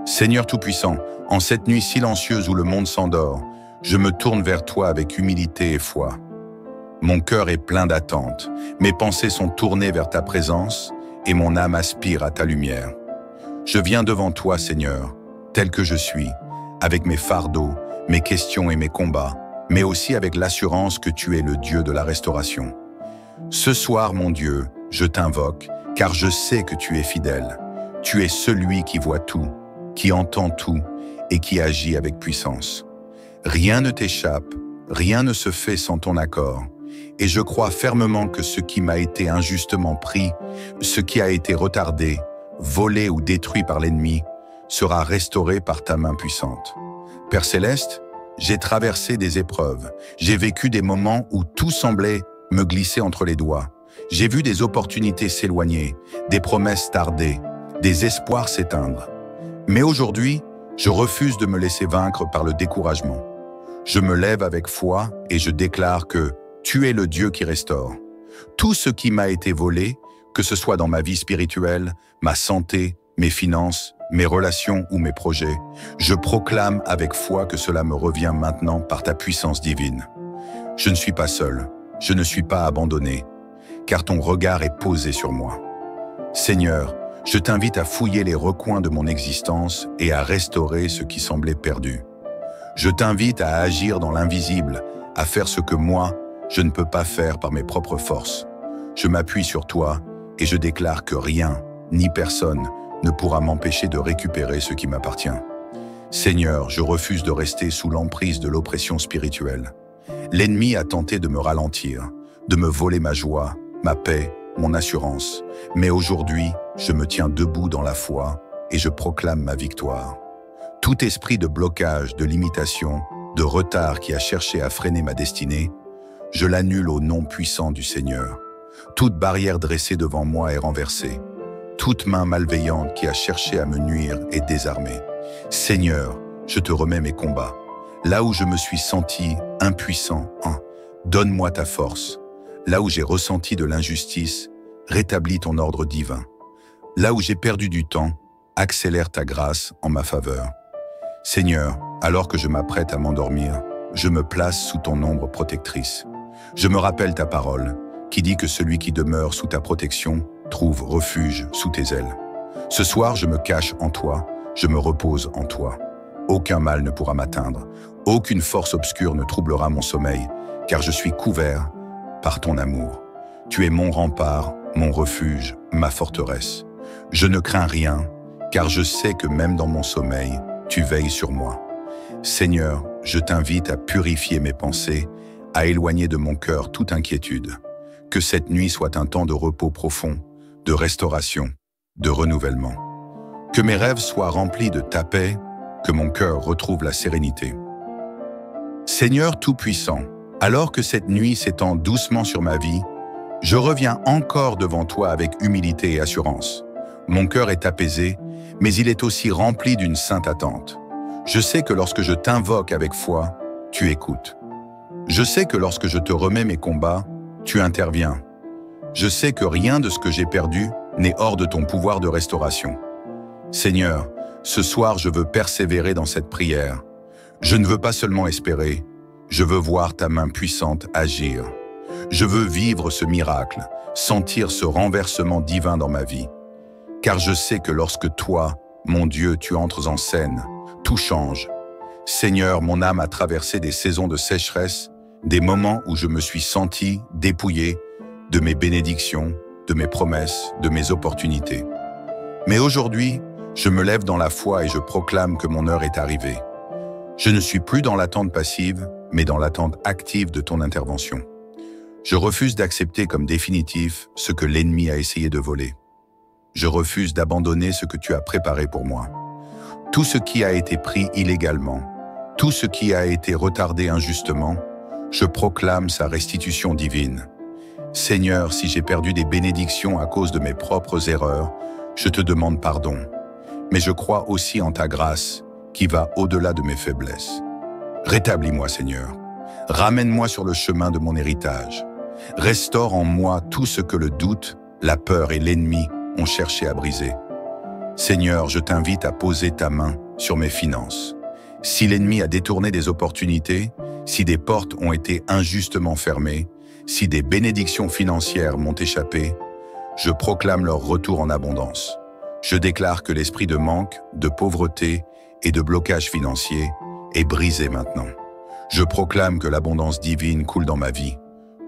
Seigneur Tout-Puissant, en cette nuit silencieuse où le monde s'endort, je me tourne vers toi avec humilité et foi. Mon cœur est plein d'attente, mes pensées sont tournées vers ta présence et mon âme aspire à ta lumière. Je viens devant toi, Seigneur, tel que je suis, avec mes fardeaux, mes questions et mes combats, mais aussi avec l'assurance que tu es le Dieu de la restauration. Ce soir, mon Dieu, je t'invoque, car je sais que tu es fidèle. Tu es celui qui voit tout, qui entend tout et qui agit avec puissance. Rien ne t'échappe, rien ne se fait sans ton accord. Et je crois fermement que ce qui m'a été injustement pris, ce qui a été retardé, volé ou détruit par l'ennemi, sera restauré par ta main puissante. Père Céleste, j'ai traversé des épreuves, j'ai vécu des moments où tout semblait me glisser entre les doigts. J'ai vu des opportunités s'éloigner, des promesses tarder, des espoirs s'éteindre. Mais aujourd'hui, je refuse de me laisser vaincre par le découragement. Je me lève avec foi et je déclare que tu es le Dieu qui restaure. Tout ce qui m'a été volé, que ce soit dans ma vie spirituelle, ma santé, mes finances, mes relations ou mes projets, je proclame avec foi que cela me revient maintenant par ta puissance divine. Je ne suis pas seul, je ne suis pas abandonné, car ton regard est posé sur moi. Seigneur, je t'invite à fouiller les recoins de mon existence et à restaurer ce qui semblait perdu. Je t'invite à agir dans l'invisible, à faire ce que moi, je ne peux pas faire par mes propres forces. Je m'appuie sur toi et je déclare que rien, ni personne, ne pourra m'empêcher de récupérer ce qui m'appartient. Seigneur, je refuse de rester sous l'emprise de l'oppression spirituelle. L'ennemi a tenté de me ralentir, de me voler ma joie, ma paix, mon assurance. Mais aujourd'hui, je me tiens debout dans la foi et je proclame ma victoire. Tout esprit de blocage, de limitation, de retard qui a cherché à freiner ma destinée, je l'annule au nom puissant du Seigneur. Toute barrière dressée devant moi est renversée. Toute main malveillante qui a cherché à me nuire est désarmée. Seigneur, je te remets mes combats. Là où je me suis senti impuissant, donne-moi ta force. Là où j'ai ressenti de l'injustice, rétablis ton ordre divin. Là où j'ai perdu du temps, accélère ta grâce en ma faveur. Seigneur, alors que je m'apprête à m'endormir, je me place sous ton ombre protectrice. Je me rappelle ta parole, qui dit que celui qui demeure sous ta protection trouve refuge sous tes ailes. Ce soir, je me cache en toi, je me repose en toi. Aucun mal ne pourra m'atteindre, aucune force obscure ne troublera mon sommeil, car je suis couvert par ton amour. Tu es mon rempart, mon refuge, ma forteresse. Je ne crains rien, car je sais que même dans mon sommeil, tu veilles sur moi. Seigneur, je t'invite à purifier mes pensées, à éloigner de mon cœur toute inquiétude. Que cette nuit soit un temps de repos profond, de restauration, de renouvellement. Que mes rêves soient remplis de ta paix, que mon cœur retrouve la sérénité. Seigneur Tout-Puissant, alors que cette nuit s'étend doucement sur ma vie, je reviens encore devant toi avec humilité et assurance. Mon cœur est apaisé, mais il est aussi rempli d'une sainte attente. Je sais que lorsque je t'invoque avec foi, tu écoutes. Je sais que lorsque je te remets mes combats, tu interviens. Je sais que rien de ce que j'ai perdu n'est hors de ton pouvoir de restauration. Seigneur, ce soir je veux persévérer dans cette prière. Je ne veux pas seulement espérer, je veux voir ta main puissante agir. Je veux vivre ce miracle, sentir ce renversement divin dans ma vie. Car je sais que lorsque toi, mon Dieu, tu entres en scène, tout change. Seigneur, mon âme a traversé des saisons de sécheresse, des moments où je me suis senti dépouillé de mes bénédictions, de mes promesses, de mes opportunités. Mais aujourd'hui, je me lève dans la foi et je proclame que mon heure est arrivée. Je ne suis plus dans l'attente passive, mais dans l'attente active de ton intervention. Je refuse d'accepter comme définitif ce que l'ennemi a essayé de voler. Je refuse d'abandonner ce que tu as préparé pour moi. Tout ce qui a été pris illégalement, tout ce qui a été retardé injustement, je proclame sa restitution divine. Seigneur, si j'ai perdu des bénédictions à cause de mes propres erreurs, je te demande pardon. Mais je crois aussi en ta grâce, qui va au-delà de mes faiblesses. Rétablis-moi, Seigneur. Ramène-moi sur le chemin de mon héritage. Restaure en moi tout ce que le doute, la peur et l'ennemi ont cherché à briser. Seigneur, je t'invite à poser ta main sur mes finances. Si l'ennemi a détourné des opportunités, si des portes ont été injustement fermées, si des bénédictions financières m'ont échappé, je proclame leur retour en abondance. Je déclare que l'esprit de manque, de pauvreté et de blocage financier est brisé maintenant. Je proclame que l'abondance divine coule dans ma vie,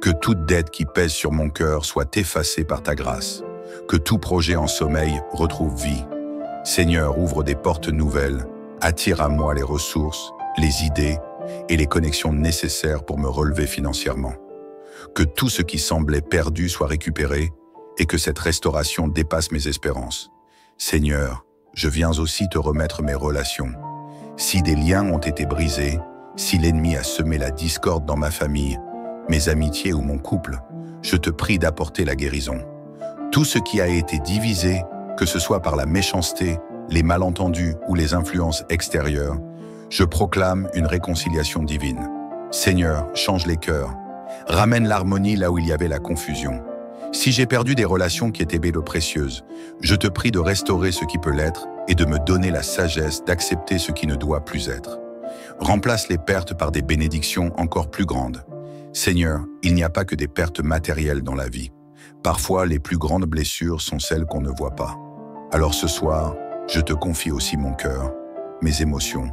que toute dette qui pèse sur mon cœur soit effacée par ta grâce, que tout projet en sommeil retrouve vie. Seigneur, ouvre des portes nouvelles, attire à moi les ressources, les idées et les connexions nécessaires pour me relever financièrement. Que tout ce qui semblait perdu soit récupéré et que cette restauration dépasse mes espérances. Seigneur, je viens aussi te remettre mes relations. Si des liens ont été brisés, si l'ennemi a semé la discorde dans ma famille, mes amitiés ou mon couple, je te prie d'apporter la guérison. Tout ce qui a été divisé, que ce soit par la méchanceté, les malentendus ou les influences extérieures, je proclame une réconciliation divine. Seigneur, change les cœurs. Ramène l'harmonie là où il y avait la confusion. Si j'ai perdu des relations qui étaient belles et précieuses, je te prie de restaurer ce qui peut l'être et de me donner la sagesse d'accepter ce qui ne doit plus être. Remplace les pertes par des bénédictions encore plus grandes. Seigneur, il n'y a pas que des pertes matérielles dans la vie. Parfois, les plus grandes blessures sont celles qu'on ne voit pas. Alors ce soir, je te confie aussi mon cœur, mes émotions,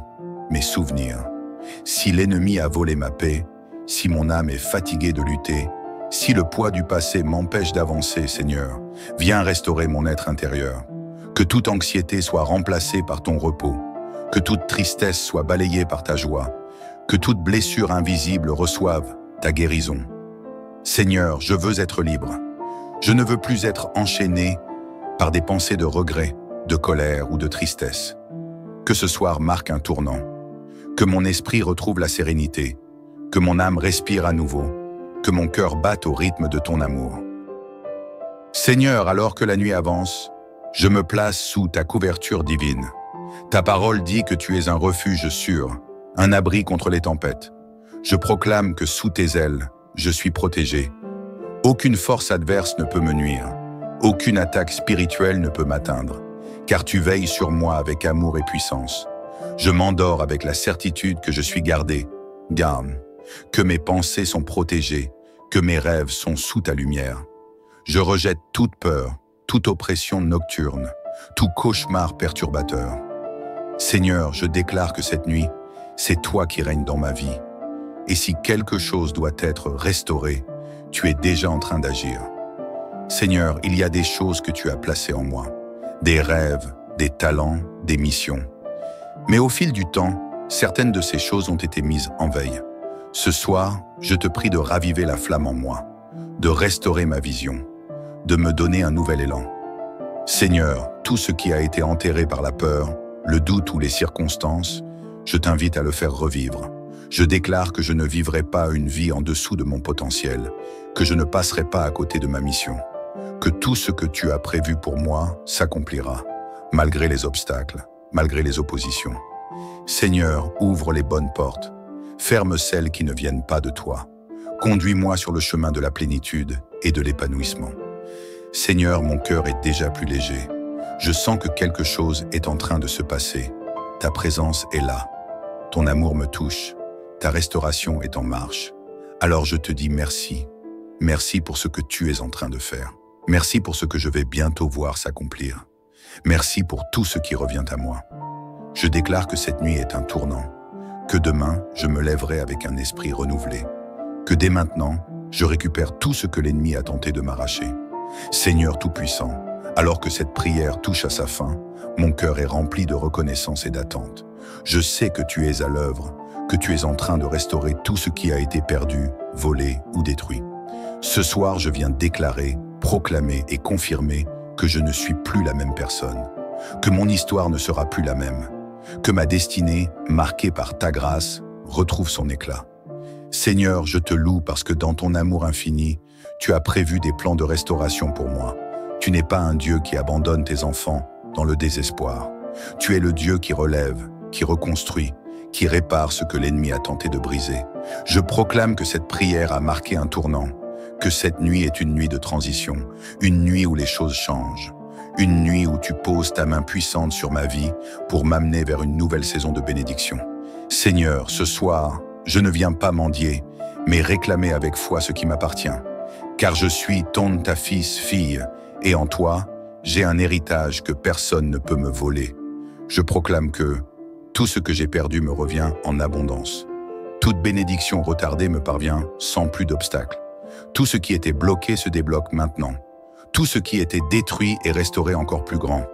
mes souvenirs. Si l'ennemi a volé ma paix, si mon âme est fatiguée de lutter, si le poids du passé m'empêche d'avancer, Seigneur, viens restaurer mon être intérieur. Que toute anxiété soit remplacée par ton repos, que toute tristesse soit balayée par ta joie, que toute blessure invisible reçoive ta guérison. Seigneur, je veux être libre. Je ne veux plus être enchaîné par des pensées de regret, de colère ou de tristesse. Que ce soir marque un tournant, que mon esprit retrouve la sérénité, que mon âme respire à nouveau, que mon cœur batte au rythme de ton amour. Seigneur, alors que la nuit avance, je me place sous ta couverture divine. Ta parole dit que tu es un refuge sûr, un abri contre les tempêtes. Je proclame que sous tes ailes, je suis protégé. Aucune force adverse ne peut me nuire. Aucune attaque spirituelle ne peut m'atteindre, car tu veilles sur moi avec amour et puissance. Je m'endors avec la certitude que je suis gardé, que mes pensées sont protégées, que mes rêves sont sous ta lumière. Je rejette toute peur, toute oppression nocturne, tout cauchemar perturbateur. Seigneur, je déclare que cette nuit, c'est toi qui règnes dans ma vie. Et si quelque chose doit être restauré, tu es déjà en train d'agir. Seigneur, il y a des choses que tu as placées en moi, des rêves, des talents, des missions. Mais au fil du temps, certaines de ces choses ont été mises en veille. Ce soir, je te prie de raviver la flamme en moi, de restaurer ma vision, de me donner un nouvel élan. Seigneur, tout ce qui a été enterré par la peur, le doute ou les circonstances, je t'invite à le faire revivre. Je déclare que je ne vivrai pas une vie en dessous de mon potentiel, que je ne passerai pas à côté de ma mission, que tout ce que tu as prévu pour moi s'accomplira, malgré les obstacles, malgré les oppositions. Seigneur, ouvre les bonnes portes, ferme celles qui ne viennent pas de toi. Conduis-moi sur le chemin de la plénitude et de l'épanouissement. Seigneur, mon cœur est déjà plus léger. Je sens que quelque chose est en train de se passer. Ta présence est là. Ton amour me touche. Ta restauration est en marche. Alors je te dis merci. Merci pour ce que tu es en train de faire. Merci pour ce que je vais bientôt voir s'accomplir. Merci pour tout ce qui revient à moi. Je déclare que cette nuit est un tournant, que demain, je me lèverai avec un esprit renouvelé, que dès maintenant, je récupère tout ce que l'ennemi a tenté de m'arracher. Seigneur Tout-Puissant, alors que cette prière touche à sa fin, mon cœur est rempli de reconnaissance et d'attente. Je sais que tu es à l'œuvre, que tu es en train de restaurer tout ce qui a été perdu, volé ou détruit. Ce soir, je viens déclarer, proclamer et confirmer que je ne suis plus la même personne, que mon histoire ne sera plus la même, que ma destinée, marquée par ta grâce, retrouve son éclat. Seigneur, je te loue parce que dans ton amour infini, tu as prévu des plans de restauration pour moi. Tu n'es pas un Dieu qui abandonne tes enfants dans le désespoir. Tu es le Dieu qui relève, qui reconstruit, qui répare ce que l'ennemi a tenté de briser. Je proclame que cette prière a marqué un tournant, que cette nuit est une nuit de transition, une nuit où les choses changent, Une nuit où tu poses ta main puissante sur ma vie pour m'amener vers une nouvelle saison de bénédiction. Seigneur, ce soir, je ne viens pas mendier, mais réclamer avec foi ce qui m'appartient. Car je suis ta fille, et en toi, j'ai un héritage que personne ne peut me voler. Je proclame que tout ce que j'ai perdu me revient en abondance. Toute bénédiction retardée me parvient sans plus d'obstacles. Tout ce qui était bloqué se débloque maintenant. Tout ce qui était détruit est restauré encore plus grand.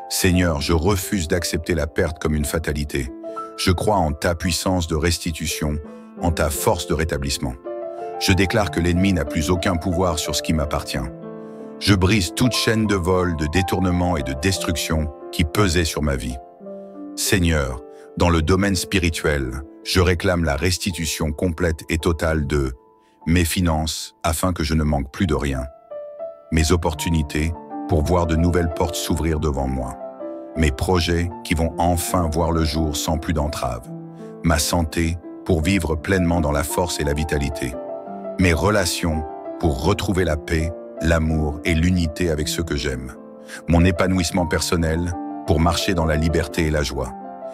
Seigneur, je refuse d'accepter la perte comme une fatalité. Je crois en ta puissance de restitution, en ta force de rétablissement. Je déclare que l'ennemi n'a plus aucun pouvoir sur ce qui m'appartient. Je brise toute chaîne de vol, de détournement et de destruction qui pesait sur ma vie. Seigneur, dans le domaine spirituel, je réclame la restitution complète et totale de mes finances afin que je ne manque plus de rien. Mes opportunités pour voir de nouvelles portes s'ouvrir devant moi. Mes projets qui vont enfin voir le jour sans plus d'entraves. Ma santé pour vivre pleinement dans la force et la vitalité. Mes relations pour retrouver la paix, l'amour et l'unité avec ceux que j'aime. Mon épanouissement personnel pour marcher dans la liberté et la joie.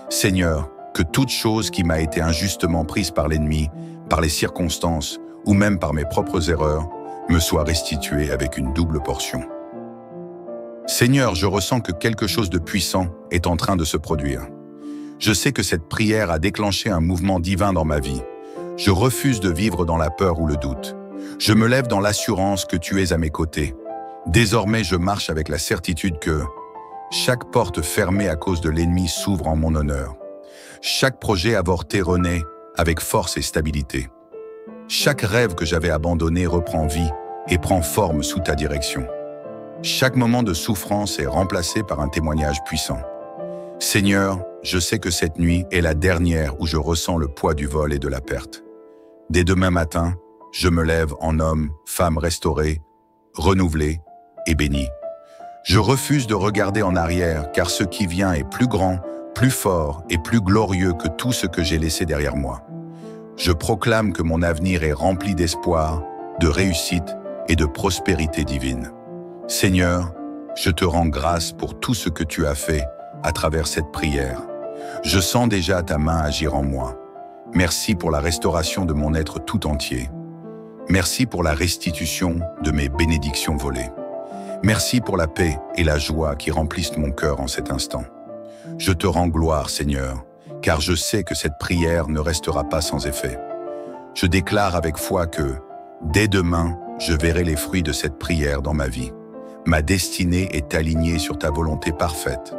Seigneur, que toute chose qui m'a été injustement prise par l'ennemi, par les circonstances ou même par mes propres erreurs, me soit restituée avec une double portion. Seigneur, je ressens que quelque chose de puissant est en train de se produire. Je sais que cette prière a déclenché un mouvement divin dans ma vie. Je refuse de vivre dans la peur ou le doute. Je me lève dans l'assurance que tu es à mes côtés. Désormais, je marche avec la certitude que chaque porte fermée à cause de l'ennemi s'ouvre en mon honneur. Chaque projet avorté renaît avec force et stabilité. Chaque rêve que j'avais abandonné reprend vie et prend forme sous ta direction. Chaque moment de souffrance est remplacé par un témoignage puissant. Seigneur, je sais que cette nuit est la dernière où je ressens le poids du vol et de la perte. Dès demain matin, je me lève en homme, femme restaurée, renouvelée et bénie. Je refuse de regarder en arrière car ce qui vient est plus grand, plus fort et plus glorieux que tout ce que j'ai laissé derrière moi. Je proclame que mon avenir est rempli d'espoir, de réussite et de prospérité divine. Seigneur, je te rends grâce pour tout ce que tu as fait à travers cette prière. Je sens déjà ta main agir en moi. Merci pour la restauration de mon être tout entier. Merci pour la restitution de mes bénédictions volées. Merci pour la paix et la joie qui remplissent mon cœur en cet instant. Je te rends gloire, Seigneur, car je sais que cette prière ne restera pas sans effet. Je déclare avec foi que, dès demain, je verrai les fruits de cette prière dans ma vie. Ma destinée est alignée sur ta volonté parfaite.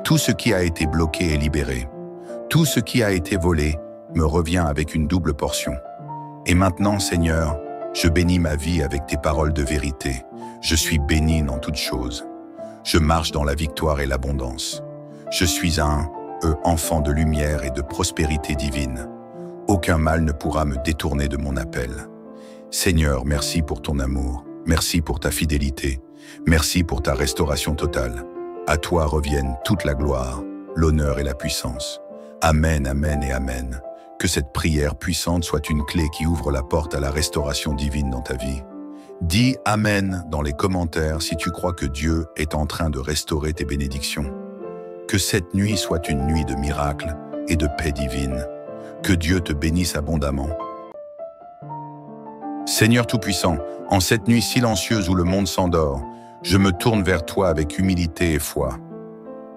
Tout ce qui a été bloqué est libéré. Tout ce qui a été volé me revient avec une double portion. Et maintenant, Seigneur, je bénis ma vie avec tes paroles de vérité. Je suis béni dans toutes choses. Je marche dans la victoire et l'abondance. Je suis un enfant de lumière et de prospérité divine. Aucun mal ne pourra me détourner de mon appel. Seigneur, merci pour ton amour. Merci pour ta fidélité. Merci pour ta restauration totale. À toi reviennent toute la gloire, l'honneur et la puissance. Amen, amen et amen. Que cette prière puissante soit une clé qui ouvre la porte à la restauration divine dans ta vie. Dis Amen dans les commentaires si tu crois que Dieu est en train de restaurer tes bénédictions. Que cette nuit soit une nuit de miracles et de paix divine. Que Dieu te bénisse abondamment. Seigneur Tout-Puissant, en cette nuit silencieuse où le monde s'endort, je me tourne vers toi avec humilité et foi.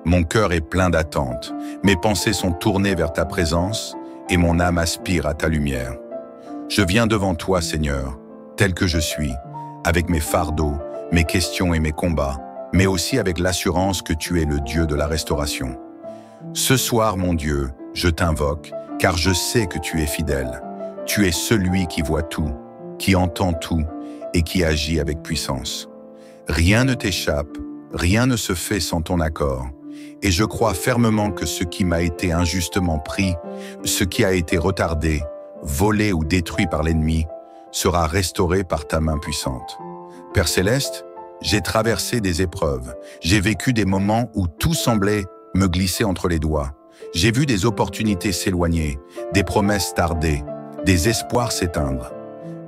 Mon cœur est plein d'attente, mes pensées sont tournées vers ta présence et mon âme aspire à ta lumière. Je viens devant toi, Seigneur, tel que je suis, avec mes fardeaux, mes questions et mes combats, mais aussi avec l'assurance que tu es le Dieu de la restauration. Ce soir, mon Dieu, je t'invoque, car je sais que tu es fidèle. Tu es celui qui voit tout, qui entend tout et qui agit avec puissance. Rien ne t'échappe, rien ne se fait sans ton accord. Et je crois fermement que ce qui m'a été injustement pris, ce qui a été retardé, volé ou détruit par l'ennemi, sera restauré par ta main puissante. Père Céleste, j'ai traversé des épreuves, j'ai vécu des moments où tout semblait me glisser entre les doigts. J'ai vu des opportunités s'éloigner, des promesses tarder, des espoirs s'éteindre.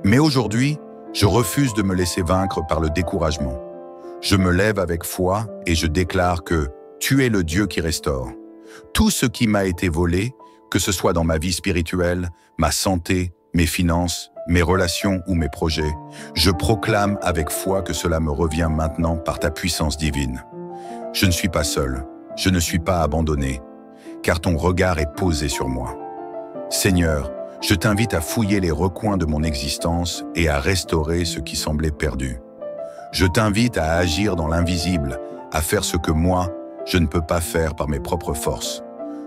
Mais aujourd'hui, je refuse de me laisser vaincre par le découragement. Je me lève avec foi et je déclare que tu es le Dieu qui restaure. Tout ce qui m'a été volé, que ce soit dans ma vie spirituelle, ma santé, mes finances, mes relations ou mes projets, je proclame avec foi que cela me revient maintenant par ta puissance divine. Je ne suis pas seul, je ne suis pas abandonné, car ton regard est posé sur moi. Seigneur, je t'invite à fouiller les recoins de mon existence et à restaurer ce qui semblait perdu. Je t'invite à agir dans l'invisible, à faire ce que moi, je ne peux pas faire par mes propres forces.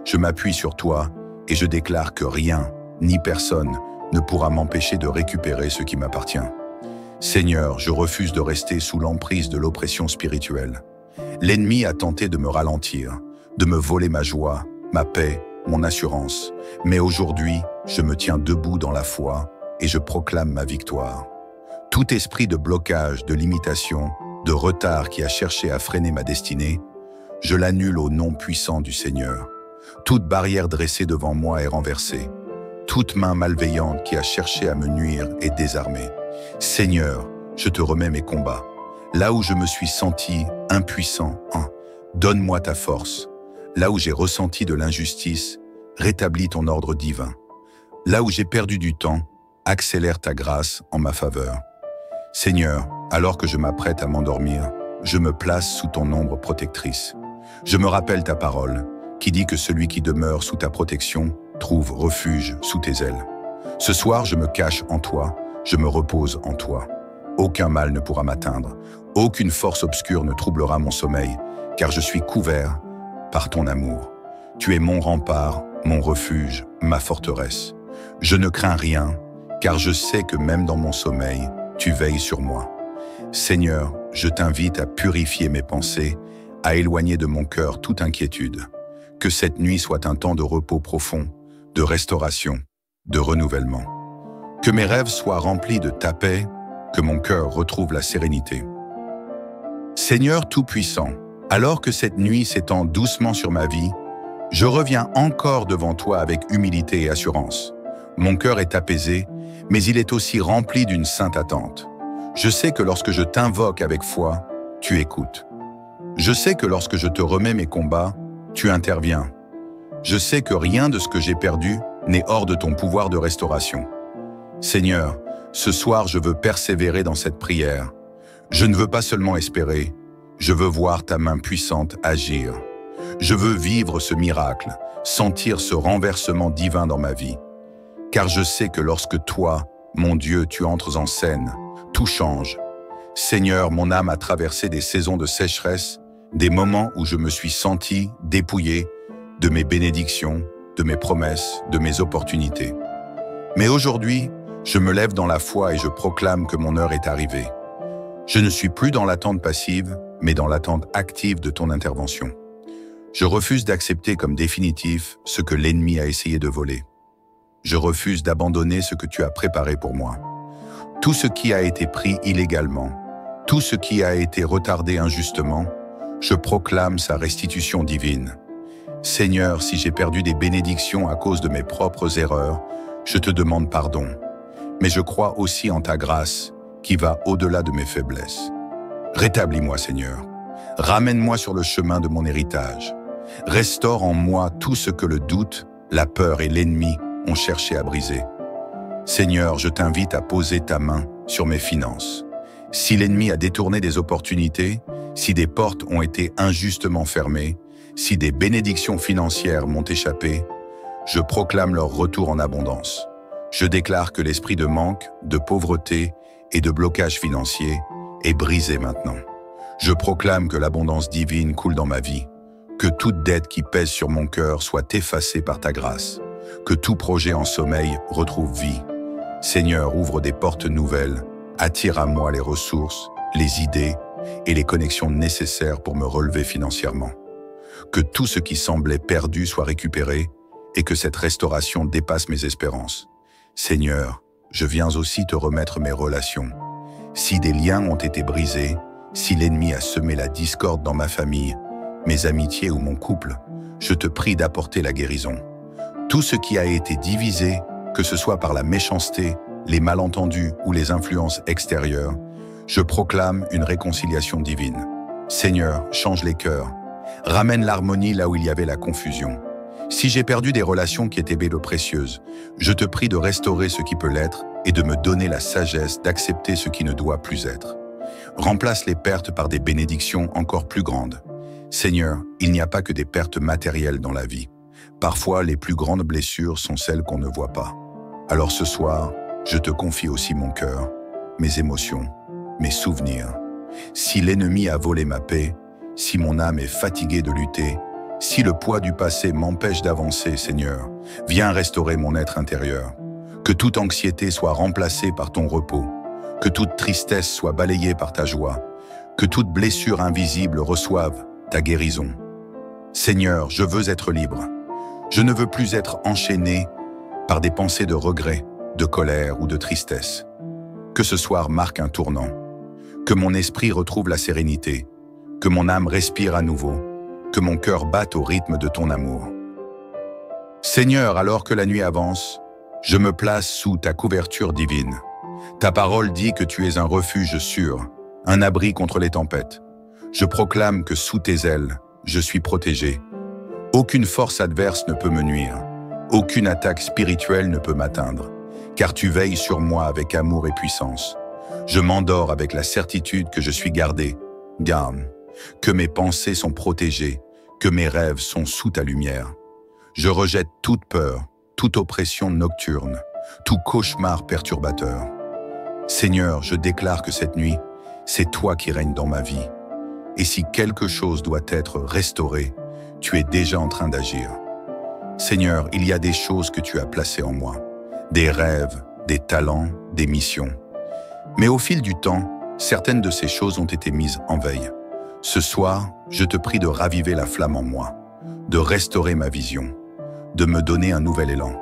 Je m'appuie sur toi et je déclare que rien, ni personne, ne pourra m'empêcher de récupérer ce qui m'appartient. Seigneur, je refuse de rester sous l'emprise de l'oppression spirituelle. L'ennemi a tenté de me ralentir, de me voler ma joie, ma paix, mon assurance. Mais aujourd'hui, je me tiens debout dans la foi et je proclame ma victoire. Tout esprit de blocage, de limitation, de retard qui a cherché à freiner ma destinée, je l'annule au nom puissant du Seigneur. Toute barrière dressée devant moi est renversée. Toute main malveillante qui a cherché à me nuire est désarmée. Seigneur, je te remets mes combats. Là où je me suis senti impuissant, donne-moi ta force. Là où j'ai ressenti de l'injustice, rétablis ton ordre divin. Là où j'ai perdu du temps, accélère ta grâce en ma faveur. Seigneur, alors que je m'apprête à m'endormir, je me place sous ton ombre protectrice. Je me rappelle ta parole, qui dit que celui qui demeure sous ta protection trouve refuge sous tes ailes. Ce soir, je me cache en toi, je me repose en toi. Aucun mal ne pourra m'atteindre, aucune force obscure ne troublera mon sommeil, car je suis couvert par ton amour. Tu es mon rempart, mon refuge, ma forteresse. Je ne crains rien, car je sais que même dans mon sommeil, tu veilles sur moi. Seigneur, je t'invite à purifier mes pensées, à éloigner de mon cœur toute inquiétude. Que cette nuit soit un temps de repos profond, de restauration, de renouvellement. Que mes rêves soient remplis de ta paix, que mon cœur retrouve la sérénité. Seigneur Tout-Puissant, alors que cette nuit s'étend doucement sur ma vie, je reviens encore devant toi avec humilité et assurance. Mon cœur est apaisé, mais il est aussi rempli d'une sainte attente. Je sais que lorsque je t'invoque avec foi, tu écoutes. Je sais que lorsque je te remets mes combats, tu interviens. Je sais que rien de ce que j'ai perdu n'est hors de ton pouvoir de restauration. Seigneur, ce soir je veux persévérer dans cette prière. Je ne veux pas seulement espérer, je veux voir ta main puissante agir. Je veux vivre ce miracle, sentir ce renversement divin dans ma vie. Car je sais que lorsque toi, mon Dieu, tu entres en scène, tout change. Seigneur, mon âme a traversé des saisons de sécheresse, des moments où je me suis senti dépouillé de mes bénédictions, de mes promesses, de mes opportunités. Mais aujourd'hui, je me lève dans la foi et je proclame que mon heure est arrivée. Je ne suis plus dans l'attente passive, mais dans l'attente active de ton intervention. Je refuse d'accepter comme définitif ce que l'ennemi a essayé de voler. Je refuse d'abandonner ce que tu as préparé pour moi. Tout ce qui a été pris illégalement, tout ce qui a été retardé injustement, je proclame sa restitution divine. Seigneur, si j'ai perdu des bénédictions à cause de mes propres erreurs, je te demande pardon. Mais je crois aussi en ta grâce, qui va au-delà de mes faiblesses. Rétablis-moi, Seigneur. Ramène-moi sur le chemin de mon héritage. Restaure en moi tout ce que le doute, la peur et l'ennemi ont cherché à briser. Seigneur, je t'invite à poser ta main sur mes finances. Si l'ennemi a détourné des opportunités, si des portes ont été injustement fermées, si des bénédictions financières m'ont échappé, je proclame leur retour en abondance. Je déclare que l'esprit de manque, de pauvreté et de blocage financier est brisé maintenant. Je proclame que l'abondance divine coule dans ma vie, que toute dette qui pèse sur mon cœur soit effacée par ta grâce, que tout projet en sommeil retrouve vie. Seigneur, ouvre des portes nouvelles, attire à moi les ressources, les idées et les connexions nécessaires pour me relever financièrement. Que tout ce qui semblait perdu soit récupéré et que cette restauration dépasse mes espérances. Seigneur, je viens aussi te remettre mes relations. Si des liens ont été brisés, si l'ennemi a semé la discorde dans ma famille, mes amitiés ou mon couple, je te prie d'apporter la guérison. Tout ce qui a été divisé, que ce soit par la méchanceté, les malentendus ou les influences extérieures, Je proclame une réconciliation divine. Seigneur, change les cœurs. Ramène l'harmonie là où il y avait la confusion. Si j'ai perdu des relations qui étaient belles précieuses, je te prie de restaurer ce qui peut l'être et de me donner la sagesse d'accepter ce qui ne doit plus être. Remplace les pertes par des bénédictions encore plus grandes. Seigneur, il n'y a pas que des pertes matérielles dans la vie. Parfois, les plus grandes blessures sont celles qu'on ne voit pas. Alors ce soir, je te confie aussi mon cœur, mes émotions, mes souvenirs. Si l'ennemi a volé ma paix, si mon âme est fatiguée de lutter, si le poids du passé m'empêche d'avancer, Seigneur, viens restaurer mon être intérieur. Que toute anxiété soit remplacée par ton repos, que toute tristesse soit balayée par ta joie, que toute blessure invisible reçoive ta guérison. Seigneur, je veux être libre. Je ne veux plus être enchaîné par des pensées de regret, de colère ou de tristesse. Que ce soir marque un tournant, que mon esprit retrouve la sérénité, que mon âme respire à nouveau, que mon cœur batte au rythme de ton amour. Seigneur, alors que la nuit avance, je me place sous ta couverture divine. Ta parole dit que tu es un refuge sûr, un abri contre les tempêtes. Je proclame que sous tes ailes, je suis protégé. Aucune force adverse ne peut me nuire. Aucune attaque spirituelle ne peut m'atteindre, car tu veilles sur moi avec amour et puissance. Je m'endors avec la certitude que je suis gardé, garde, que mes pensées sont protégées, que mes rêves sont sous ta lumière. Je rejette toute peur, toute oppression nocturne, tout cauchemar perturbateur. Seigneur, je déclare que cette nuit, c'est toi qui règnes dans ma vie. Et si quelque chose doit être restauré, tu es déjà en train d'agir. Seigneur, il y a des choses que tu as placées en moi, des rêves, des talents, des missions. Mais au fil du temps, certaines de ces choses ont été mises en veille. Ce soir, je te prie de raviver la flamme en moi, de restaurer ma vision, de me donner un nouvel élan.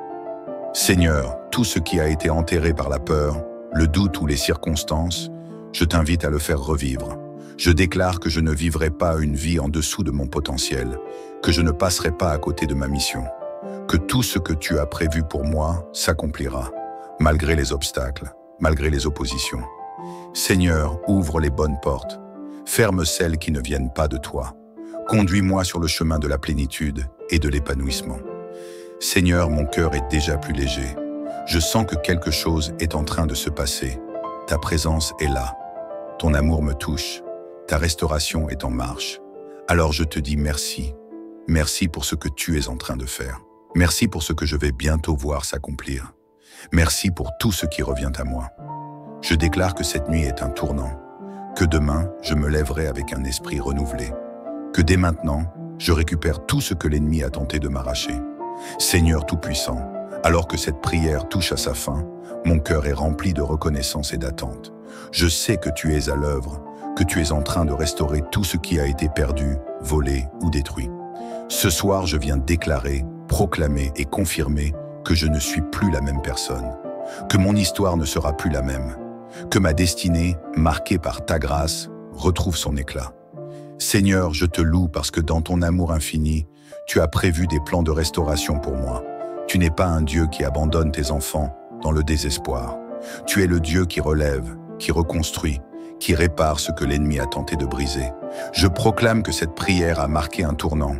Seigneur, tout ce qui a été enterré par la peur, le doute ou les circonstances, je t'invite à le faire revivre. Je déclare que je ne vivrai pas une vie en dessous de mon potentiel, que je ne passerai pas à côté de ma mission, que tout ce que tu as prévu pour moi s'accomplira, malgré les obstacles, malgré les oppositions. Seigneur, ouvre les bonnes portes, ferme celles qui ne viennent pas de toi. Conduis-moi sur le chemin de la plénitude et de l'épanouissement. Seigneur, mon cœur est déjà plus léger. Je sens que quelque chose est en train de se passer. Ta présence est là. Ton amour me touche. Ta restauration est en marche. Alors je te dis merci. Merci pour ce que tu es en train de faire. Merci pour ce que je vais bientôt voir s'accomplir. Merci pour tout ce qui revient à moi. Je déclare que cette nuit est un tournant, que demain, je me lèverai avec un esprit renouvelé, que dès maintenant, je récupère tout ce que l'ennemi a tenté de m'arracher. Seigneur Tout-Puissant, alors que cette prière touche à sa fin, mon cœur est rempli de reconnaissance et d'attente. Je sais que tu es à l'œuvre, que tu es en train de restaurer tout ce qui a été perdu, volé ou détruit. Ce soir, je viens déclarer, proclamer et confirmer que je ne suis plus la même personne, que mon histoire ne sera plus la même, que ma destinée, marquée par ta grâce, retrouve son éclat. Seigneur, je te loue parce que dans ton amour infini, tu as prévu des plans de restauration pour moi. Tu n'es pas un Dieu qui abandonne tes enfants dans le désespoir. Tu es le Dieu qui relève, qui reconstruit, qui répare ce que l'ennemi a tenté de briser. Je proclame que cette prière a marqué un tournant,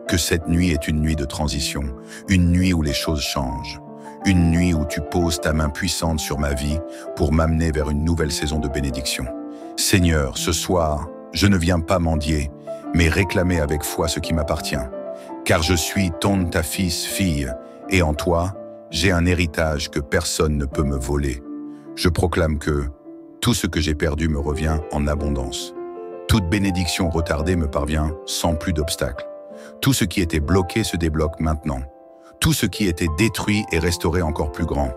que cette nuit est une nuit de transition, une nuit où les choses changent, une nuit où tu poses ta main puissante sur ma vie pour m'amener vers une nouvelle saison de bénédiction. Seigneur, ce soir, je ne viens pas mendier, mais réclamer avec foi ce qui m'appartient. Car je suis ta fille, et en toi, j'ai un héritage que personne ne peut me voler. Je proclame que tout ce que j'ai perdu me revient en abondance. Toute bénédiction retardée me parvient sans plus d'obstacles. Tout ce qui était bloqué se débloque maintenant. Tout ce qui était détruit est restauré encore plus grand.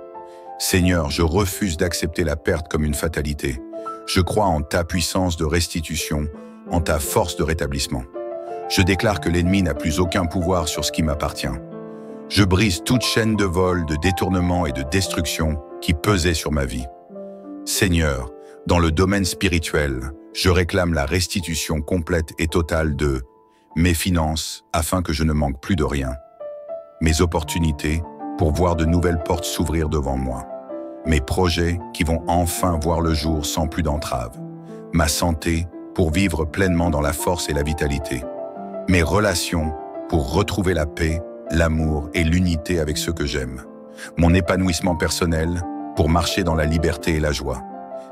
Seigneur, je refuse d'accepter la perte comme une fatalité. Je crois en ta puissance de restitution, en ta force de rétablissement. Je déclare que l'ennemi n'a plus aucun pouvoir sur ce qui m'appartient. Je brise toute chaîne de vol, de détournement et de destruction qui pesait sur ma vie. Seigneur, dans le domaine spirituel, je réclame la restitution complète et totale de mes finances afin que je ne manque plus de rien, mes opportunités pour voir de nouvelles portes s'ouvrir devant moi, mes projets qui vont enfin voir le jour sans plus d'entraves, ma santé pour vivre pleinement dans la force et la vitalité, mes relations pour retrouver la paix, l'amour et l'unité avec ceux que j'aime, mon épanouissement personnel pour marcher dans la liberté et la joie.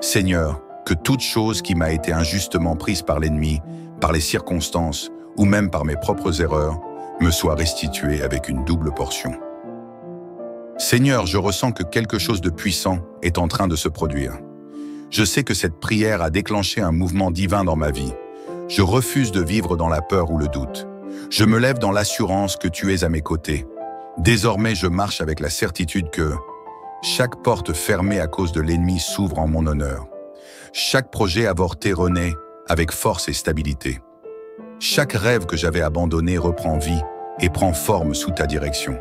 Seigneur, que toute chose qui m'a été injustement prise par l'ennemi, par les circonstances ou même par mes propres erreurs, me soit restituée avec une double portion. Seigneur, je ressens que quelque chose de puissant est en train de se produire. Je sais que cette prière a déclenché un mouvement divin dans ma vie. Je refuse de vivre dans la peur ou le doute. Je me lève dans l'assurance que tu es à mes côtés. Désormais, je marche avec la certitude que chaque porte fermée à cause de l'ennemi s'ouvre en mon honneur. Chaque projet avorté renaît avec force et stabilité. Chaque rêve que j'avais abandonné reprend vie et prend forme sous ta direction.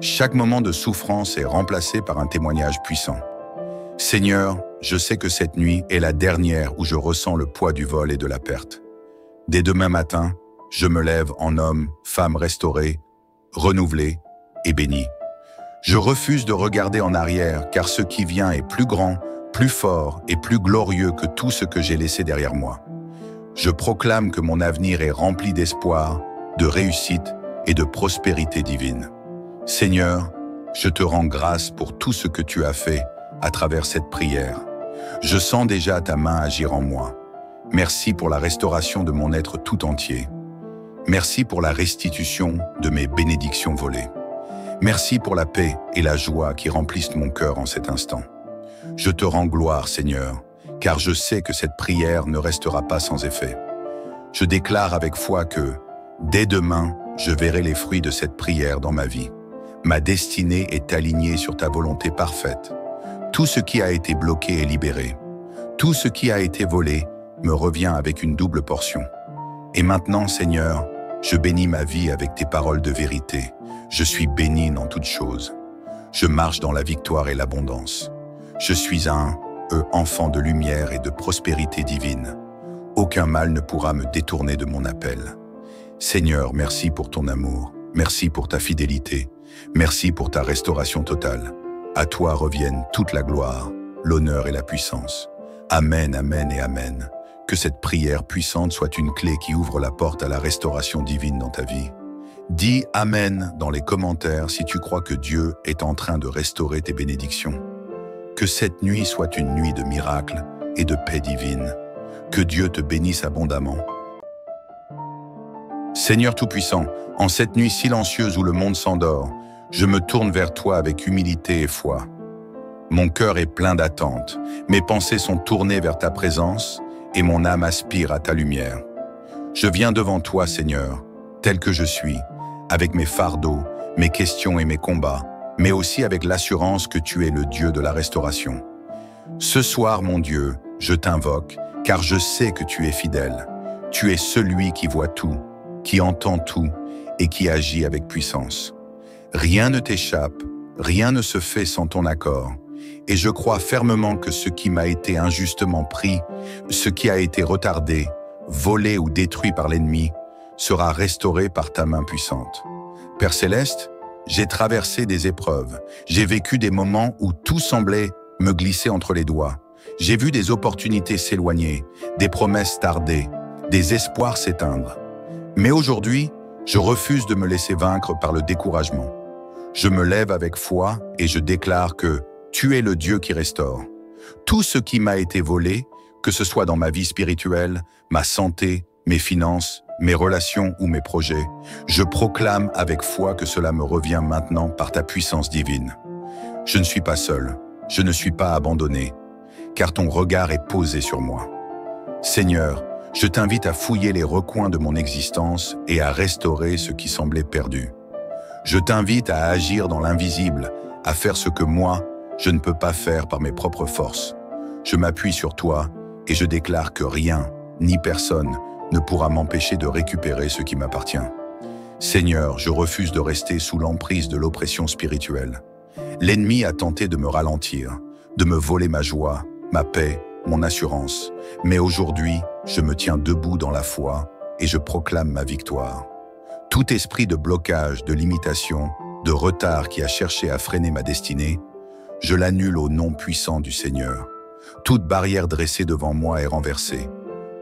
Chaque moment de souffrance est remplacé par un témoignage puissant. Seigneur, je sais que cette nuit est la dernière où je ressens le poids du vol et de la perte. Dès demain matin, je me lève en homme, femme restaurée, renouvelée et bénie. Je refuse de regarder en arrière car ce qui vient est plus grand, plus fort et plus glorieux que tout ce que j'ai laissé derrière moi. Je proclame que mon avenir est rempli d'espoir, de réussite et de prospérité divine. Seigneur, je te rends grâce pour tout ce que tu as fait à travers cette prière. Je sens déjà ta main agir en moi. Merci pour la restauration de mon être tout entier. Merci pour la restitution de mes bénédictions volées. Merci pour la paix et la joie qui remplissent mon cœur en cet instant. Je te rends gloire, Seigneur, car je sais que cette prière ne restera pas sans effet. Je déclare avec foi que, dès demain, je verrai les fruits de cette prière dans ma vie. Ma destinée est alignée sur ta volonté parfaite. Tout ce qui a été bloqué est libéré. Tout ce qui a été volé me revient avec une double portion. Et maintenant, Seigneur, je bénis ma vie avec tes paroles de vérité. Je suis béni dans toutes choses. Je marche dans la victoire et l'abondance. Je suis un enfant de lumière et de prospérité divine. Aucun mal ne pourra me détourner de mon appel. Seigneur, merci pour ton amour. Merci pour ta fidélité. Merci pour ta restauration totale. À toi reviennent toute la gloire, l'honneur et la puissance. Amen, amen et amen. Que cette prière puissante soit une clé qui ouvre la porte à la restauration divine dans ta vie. Dis Amen dans les commentaires si tu crois que Dieu est en train de restaurer tes bénédictions. Que cette nuit soit une nuit de miracles et de paix divine. Que Dieu te bénisse abondamment. Seigneur Tout-Puissant, en cette nuit silencieuse où le monde s'endort, je me tourne vers toi avec humilité et foi. Mon cœur est plein d'attente, mes pensées sont tournées vers ta présence et mon âme aspire à ta lumière. Je viens devant toi, Seigneur, tel que je suis, avec mes fardeaux, mes questions et mes combats, mais aussi avec l'assurance que tu es le Dieu de la restauration. Ce soir, mon Dieu, je t'invoque, car je sais que tu es fidèle. Tu es celui qui voit tout, qui entend tout et qui agit avec puissance. Rien ne t'échappe, rien ne se fait sans ton accord. Et je crois fermement que ce qui m'a été injustement pris, ce qui a été retardé, volé ou détruit par l'ennemi, sera restauré par ta main puissante. Père Céleste, j'ai traversé des épreuves, j'ai vécu des moments où tout semblait me glisser entre les doigts. J'ai vu des opportunités s'éloigner, des promesses tarder, des espoirs s'éteindre. Mais aujourd'hui, je refuse de me laisser vaincre par le découragement. Je me lève avec foi et je déclare que tu es le Dieu qui restaure. Tout ce qui m'a été volé, que ce soit dans ma vie spirituelle, ma santé, mes finances, mes relations ou mes projets, je proclame avec foi que cela me revient maintenant par ta puissance divine. Je ne suis pas seul, je ne suis pas abandonné, car ton regard est posé sur moi. Seigneur, je t'invite à fouiller les recoins de mon existence et à restaurer ce qui semblait perdu. Je t'invite à agir dans l'invisible, à faire ce que moi, je ne peux pas faire par mes propres forces. Je m'appuie sur toi et je déclare que rien, ni personne, ne pourra m'empêcher de récupérer ce qui m'appartient. Seigneur, je refuse de rester sous l'emprise de l'oppression spirituelle. L'ennemi a tenté de me ralentir, de me voler ma joie, ma paix, mon assurance. Mais aujourd'hui, je me tiens debout dans la foi et je proclame ma victoire. Tout esprit de blocage, de limitation, de retard qui a cherché à freiner ma destinée, je l'annule au nom puissant du Seigneur. Toute barrière dressée devant moi est renversée.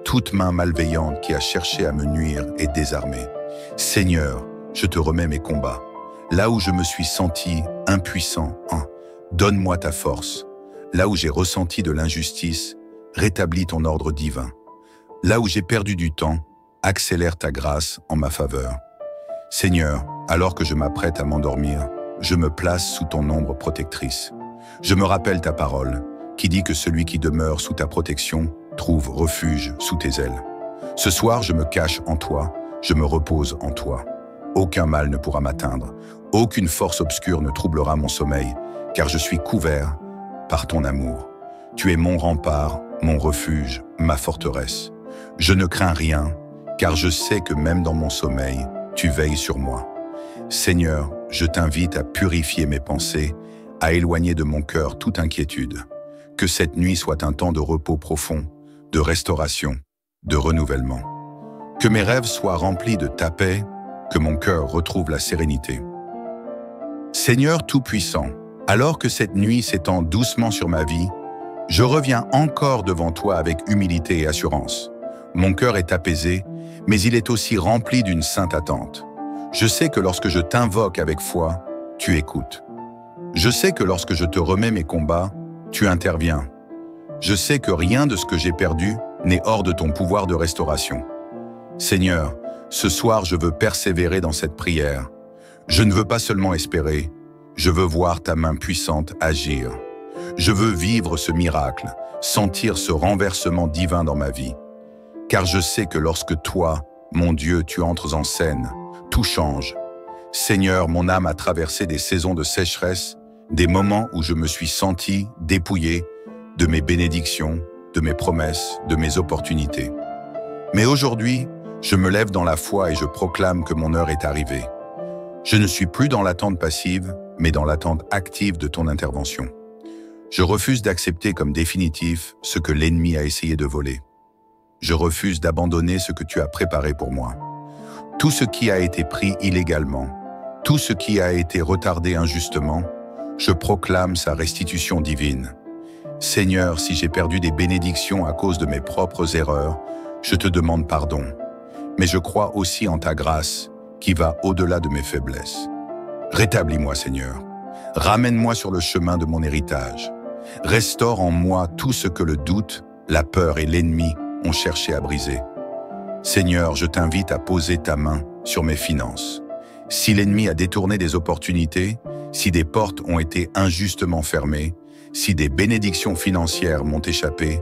Toute main malveillante qui a cherché à me nuire est désarmée. Seigneur, je te remets mes combats. Là où je me suis senti impuissant, donne-moi ta force. Là où j'ai ressenti de l'injustice, rétablis ton ordre divin. Là où j'ai perdu du temps, accélère ta grâce en ma faveur. Seigneur, alors que je m'apprête à m'endormir, je me place sous ton ombre protectrice. Je me rappelle ta parole, qui dit que celui qui demeure sous ta protection trouve refuge sous tes ailes. Ce soir, je me cache en toi, je me repose en toi. Aucun mal ne pourra m'atteindre, aucune force obscure ne troublera mon sommeil, car je suis couvert par ton amour. Tu es mon rempart, mon refuge, ma forteresse. Je ne crains rien, car je sais que même dans mon sommeil, tu veilles sur moi. Seigneur, je t'invite à purifier mes pensées, à éloigner de mon cœur toute inquiétude. Que cette nuit soit un temps de repos profond, de restauration, de renouvellement. Que mes rêves soient remplis de ta paix, que mon cœur retrouve la sérénité. Seigneur Tout-Puissant, alors que cette nuit s'étend doucement sur ma vie, je reviens encore devant toi avec humilité et assurance. Mon cœur est apaisé, mais il est aussi rempli d'une sainte attente. Je sais que lorsque je t'invoque avec foi, tu écoutes. Je sais que lorsque je te remets mes combats, tu interviens. Je sais que rien de ce que j'ai perdu n'est hors de ton pouvoir de restauration. Seigneur, ce soir je veux persévérer dans cette prière. Je ne veux pas seulement espérer, je veux voir ta main puissante agir. Je veux vivre ce miracle, sentir ce renversement divin dans ma vie. Car je sais que lorsque toi, mon Dieu, tu entres en scène, tout change. Seigneur, mon âme a traversé des saisons de sécheresse, des moments où je me suis senti dépouillé de mes bénédictions, de mes promesses, de mes opportunités. Mais aujourd'hui, je me lève dans la foi et je proclame que mon heure est arrivée. Je ne suis plus dans l'attente passive, mais dans l'attente active de ton intervention. Je refuse d'accepter comme définitif ce que l'ennemi a essayé de voler. Je refuse d'abandonner ce que tu as préparé pour moi. Tout ce qui a été pris illégalement, tout ce qui a été retardé injustement, je proclame sa restitution divine. Seigneur, si j'ai perdu des bénédictions à cause de mes propres erreurs, je te demande pardon. Mais je crois aussi en ta grâce, qui va au-delà de mes faiblesses. Rétablis-moi, Seigneur. Ramène-moi sur le chemin de mon héritage. Restaure en moi tout ce que le doute, la peur et l'ennemi ont cherché à briser. Seigneur, je t'invite à poser ta main sur mes finances. Si l'ennemi a détourné des opportunités, si des portes ont été injustement fermées, si des bénédictions financières m'ont échappé,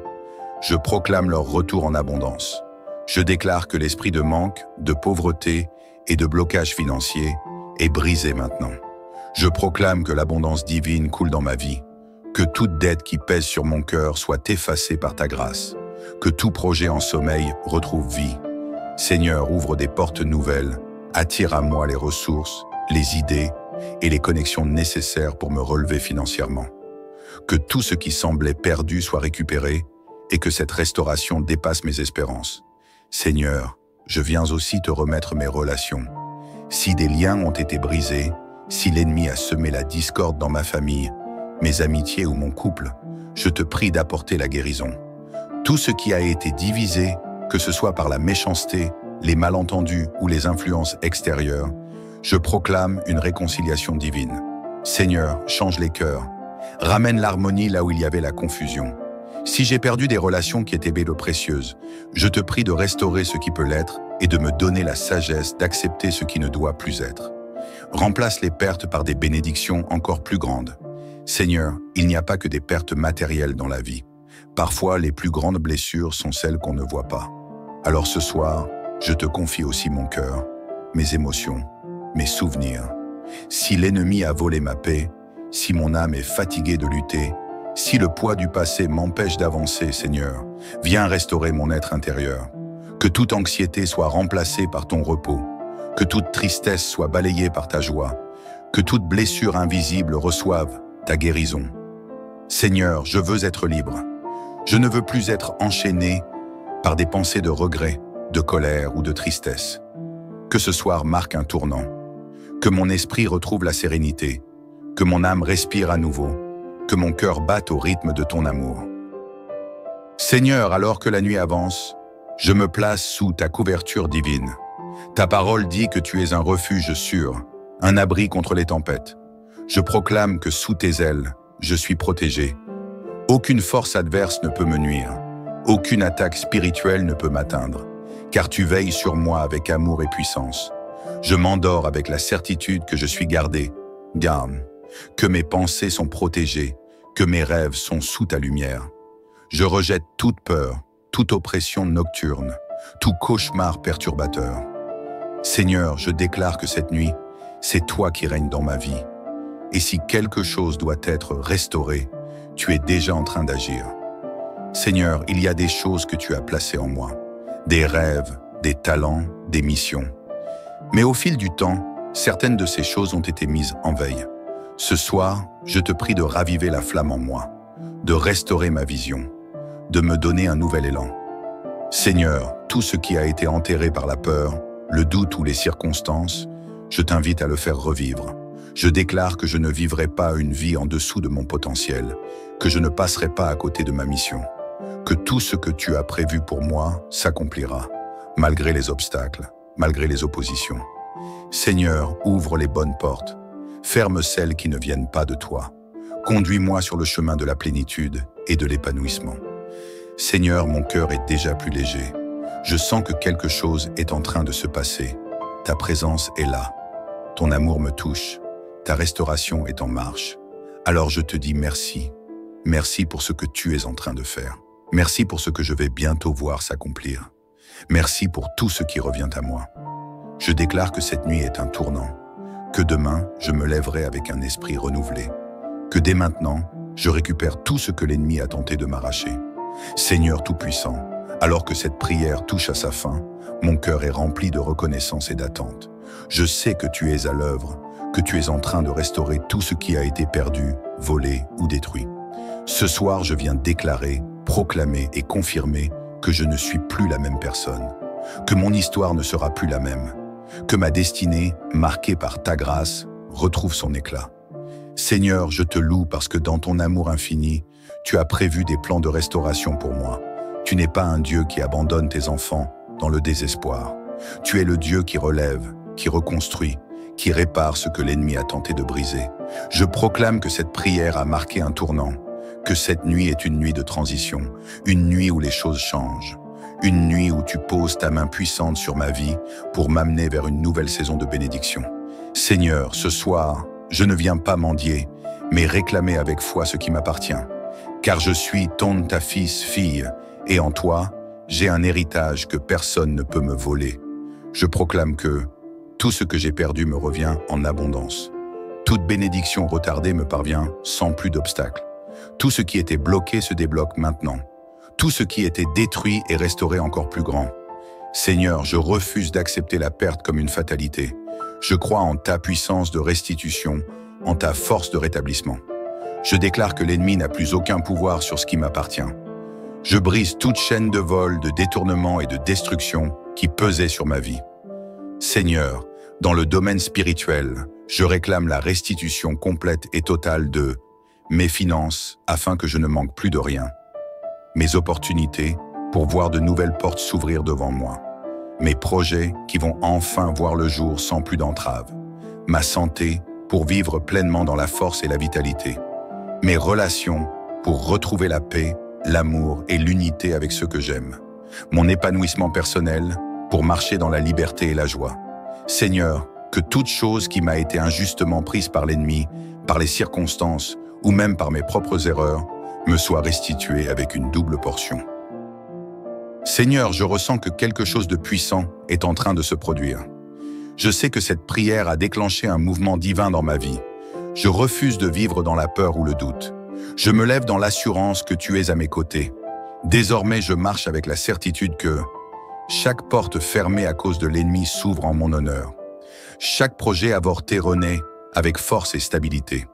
je proclame leur retour en abondance. Je déclare que l'esprit de manque, de pauvreté et de blocage financier est brisé maintenant. Je proclame que l'abondance divine coule dans ma vie, que toute dette qui pèse sur mon cœur soit effacée par ta grâce, que tout projet en sommeil retrouve vie. Seigneur, ouvre des portes nouvelles, attire à moi les ressources, les idées et les connexions nécessaires pour me relever financièrement. Que tout ce qui semblait perdu soit récupéré et que cette restauration dépasse mes espérances. Seigneur, je viens aussi te remettre mes relations. Si des liens ont été brisés, si l'ennemi a semé la discorde dans ma famille, mes amitiés ou mon couple, je te prie d'apporter la guérison. Tout ce qui a été divisé, que ce soit par la méchanceté, les malentendus ou les influences extérieures, je proclame une réconciliation divine. Seigneur, change les cœurs. Ramène l'harmonie là où il y avait la confusion. Si j'ai perdu des relations qui étaient belles ou précieuses, je te prie de restaurer ce qui peut l'être et de me donner la sagesse d'accepter ce qui ne doit plus être. Remplace les pertes par des bénédictions encore plus grandes. Seigneur, il n'y a pas que des pertes matérielles dans la vie. Parfois, les plus grandes blessures sont celles qu'on ne voit pas. Alors ce soir, je te confie aussi mon cœur, mes émotions, mes souvenirs. Si l'ennemi a volé ma paix, si mon âme est fatiguée de lutter, si le poids du passé m'empêche d'avancer, Seigneur, viens restaurer mon être intérieur. Que toute anxiété soit remplacée par ton repos, que toute tristesse soit balayée par ta joie, que toute blessure invisible reçoive ta guérison. Seigneur, je veux être libre. Je ne veux plus être enchaîné par des pensées de regret, de colère ou de tristesse. Que ce soir marque un tournant, que mon esprit retrouve la sérénité, que mon âme respire à nouveau, que mon cœur batte au rythme de ton amour. Seigneur, alors que la nuit avance, je me place sous ta couverture divine. Ta parole dit que tu es un refuge sûr, un abri contre les tempêtes. Je proclame que sous tes ailes, je suis protégé. Aucune force adverse ne peut me nuire. Aucune attaque spirituelle ne peut m'atteindre, car tu veilles sur moi avec amour et puissance. Je m'endors avec la certitude que je suis gardé, que mes pensées sont protégées, que mes rêves sont sous ta lumière. Je rejette toute peur, toute oppression nocturne, tout cauchemar perturbateur. Seigneur, je déclare que cette nuit, c'est toi qui règnes dans ma vie. Et si quelque chose doit être restauré, tu es déjà en train d'agir. Seigneur, il y a des choses que tu as placées en moi, des rêves, des talents, des missions. Mais au fil du temps, certaines de ces choses ont été mises en veille. Ce soir, je te prie de raviver la flamme en moi, de restaurer ma vision, de me donner un nouvel élan. Seigneur, tout ce qui a été enterré par la peur, le doute ou les circonstances, je t'invite à le faire revivre. Je déclare que je ne vivrai pas une vie en dessous de mon potentiel, que je ne passerai pas à côté de ma mission, que tout ce que tu as prévu pour moi s'accomplira, malgré les obstacles, malgré les oppositions. Seigneur, ouvre les bonnes portes, ferme celles qui ne viennent pas de toi. Conduis-moi sur le chemin de la plénitude et de l'épanouissement. Seigneur, mon cœur est déjà plus léger. Je sens que quelque chose est en train de se passer. Ta présence est là. Ton amour me touche. Ta restauration est en marche. Alors je te dis merci. Merci pour ce que tu es en train de faire. Merci pour ce que je vais bientôt voir s'accomplir. Merci pour tout ce qui revient à moi. Je déclare que cette nuit est un tournant, que demain, je me lèverai avec un esprit renouvelé, que dès maintenant, je récupère tout ce que l'ennemi a tenté de m'arracher. Seigneur Tout-Puissant, alors que cette prière touche à sa fin, mon cœur est rempli de reconnaissance et d'attente. Je sais que tu es à l'œuvre, que tu es en train de restaurer tout ce qui a été perdu, volé ou détruit. Ce soir, je viens déclarer, proclamer et confirmer que je ne suis plus la même personne, que mon histoire ne sera plus la même, que ma destinée, marquée par ta grâce, retrouve son éclat. Seigneur, je te loue parce que dans ton amour infini, tu as prévu des plans de restauration pour moi. Tu n'es pas un Dieu qui abandonne tes enfants dans le désespoir. Tu es le Dieu qui relève, qui reconstruit, qui répare ce que l'ennemi a tenté de briser. Je proclame que cette prière a marqué un tournant, que cette nuit est une nuit de transition, une nuit où les choses changent, une nuit où tu poses ta main puissante sur ma vie pour m'amener vers une nouvelle saison de bénédiction. Seigneur, ce soir, je ne viens pas mendier, mais réclamer avec foi ce qui m'appartient. Car je suis ta fille, et en toi, j'ai un héritage que personne ne peut me voler. Je proclame que tout ce que j'ai perdu me revient en abondance. Toute bénédiction retardée me parvient sans plus d'obstacles. Tout ce qui était bloqué se débloque maintenant. Tout ce qui était détruit est restauré encore plus grand. Seigneur, je refuse d'accepter la perte comme une fatalité. Je crois en ta puissance de restitution, en ta force de rétablissement. Je déclare que l'ennemi n'a plus aucun pouvoir sur ce qui m'appartient. Je brise toute chaîne de vol, de détournement et de destruction qui pesait sur ma vie. Seigneur, dans le domaine spirituel, je réclame la restitution complète et totale de mes finances afin que je ne manque plus de rien, mes opportunités pour voir de nouvelles portes s'ouvrir devant moi, mes projets qui vont enfin voir le jour sans plus d'entraves, ma santé pour vivre pleinement dans la force et la vitalité, mes relations pour retrouver la paix, l'amour et l'unité avec ceux que j'aime, mon épanouissement personnel pour marcher dans la liberté et la joie. Seigneur, que toute chose qui m'a été injustement prise par l'ennemi, par les circonstances ou même par mes propres erreurs, me soit restituée avec une double portion. Seigneur, je ressens que quelque chose de puissant est en train de se produire. Je sais que cette prière a déclenché un mouvement divin dans ma vie. Je refuse de vivre dans la peur ou le doute. Je me lève dans l'assurance que tu es à mes côtés. Désormais, je marche avec la certitude que chaque porte fermée à cause de l'ennemi s'ouvre en mon honneur. Chaque projet avorté renaît avec force et stabilité.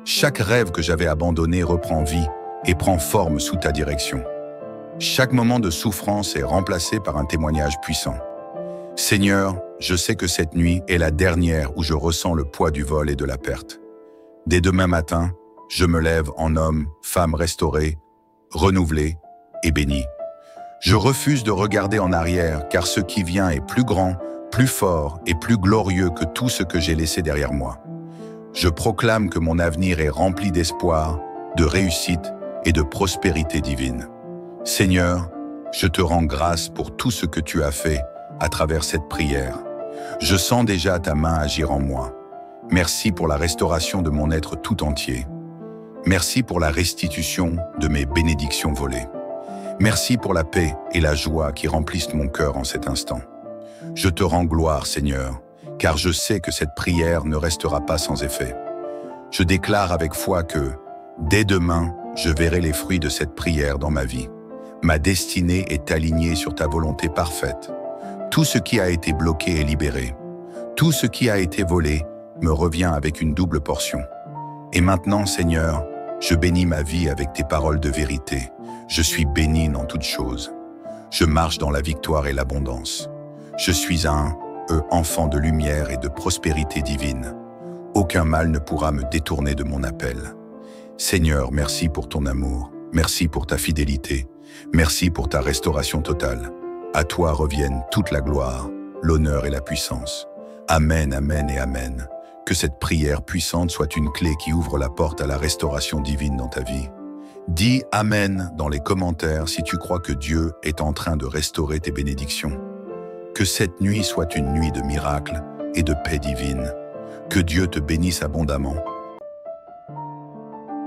Chaque rêve que j'avais abandonné reprend vie et prend forme sous ta direction. Chaque moment de souffrance est remplacé par un témoignage puissant. Seigneur, je sais que cette nuit est la dernière où je ressens le poids du vol et de la perte. Dès demain matin, je me lève en homme, femme restaurée, renouvelée et béni. Je refuse de regarder en arrière, car ce qui vient est plus grand, plus fort et plus glorieux que tout ce que j'ai laissé derrière moi. Je proclame que mon avenir est rempli d'espoir, de réussite et de prospérité divine. Seigneur, je te rends grâce pour tout ce que tu as fait à travers cette prière. Je sens déjà ta main agir en moi. Merci pour la restauration de mon être tout entier. Merci pour la restitution de mes bénédictions volées. Merci pour la paix et la joie qui remplissent mon cœur en cet instant. Je te rends gloire, Seigneur, car je sais que cette prière ne restera pas sans effet. Je déclare avec foi que, dès demain, je verrai les fruits de cette prière dans ma vie. Ma destinée est alignée sur ta volonté parfaite. Tout ce qui a été bloqué est libéré. Tout ce qui a été volé me revient avec une double portion. Et maintenant, Seigneur, je bénis ma vie avec tes paroles de vérité. Je suis béni dans toutes choses. Je marche dans la victoire et l'abondance. Je suis un enfant de lumière et de prospérité divine. Aucun mal ne pourra me détourner de mon appel. Seigneur, merci pour ton amour. Merci pour ta fidélité. Merci pour ta restauration totale. À toi reviennent toute la gloire, l'honneur et la puissance. Amen, amen et amen. Que cette prière puissante soit une clé qui ouvre la porte à la restauration divine dans ta vie. Dis Amen dans les commentaires si tu crois que Dieu est en train de restaurer tes bénédictions. Que cette nuit soit une nuit de miracles et de paix divine. Que Dieu te bénisse abondamment.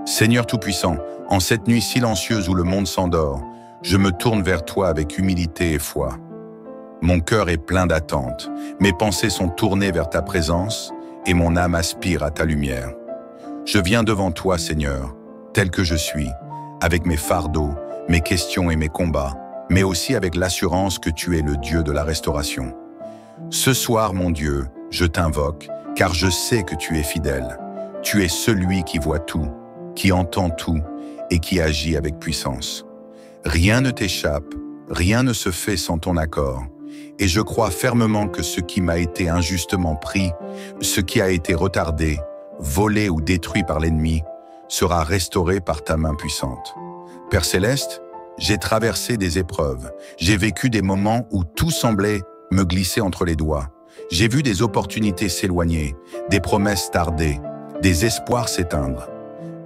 Seigneur Tout-Puissant, en cette nuit silencieuse où le monde s'endort, je me tourne vers toi avec humilité et foi. Mon cœur est plein d'attente, mes pensées sont tournées vers ta présence et mon âme aspire à ta lumière. Je viens devant toi, Seigneur, tel que je suis, avec mes fardeaux, mes questions et mes combats, mais aussi avec l'assurance que tu es le Dieu de la restauration. Ce soir, mon Dieu, je t'invoque, car je sais que tu es fidèle. Tu es celui qui voit tout, qui entend tout et qui agit avec puissance. Rien ne t'échappe, rien ne se fait sans ton accord. Et je crois fermement que ce qui m'a été injustement pris, ce qui a été retardé, volé ou détruit par l'ennemi, sera restauré par ta main puissante. Père Céleste, j'ai traversé des épreuves, j'ai vécu des moments où tout semblait me glisser entre les doigts. J'ai vu des opportunités s'éloigner, des promesses tarder, des espoirs s'éteindre.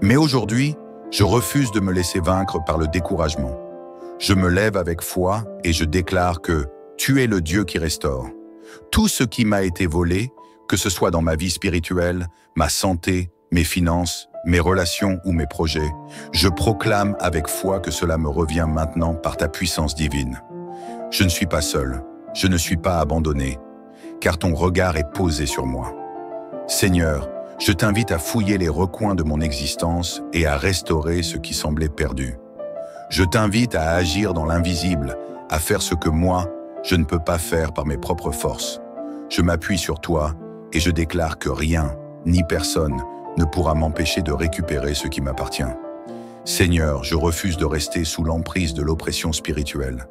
Mais aujourd'hui, je refuse de me laisser vaincre par le découragement. Je me lève avec foi et je déclare que tu es le Dieu qui restaure. Tout ce qui m'a été volé, que ce soit dans ma vie spirituelle, ma santé, mes finances, mes relations ou mes projets, je proclame avec foi que cela me revient maintenant par ta puissance divine. Je ne suis pas seul, je ne suis pas abandonné, car ton regard est posé sur moi. Seigneur, je t'invite à fouiller les recoins de mon existence et à restaurer ce qui semblait perdu. Je t'invite à agir dans l'invisible, à faire ce que moi, je ne peux pas faire par mes propres forces. Je m'appuie sur toi et je déclare que rien, ni personne, ne pourra m'empêcher de récupérer ce qui m'appartient. Seigneur, je refuse de rester sous l'emprise de l'oppression spirituelle.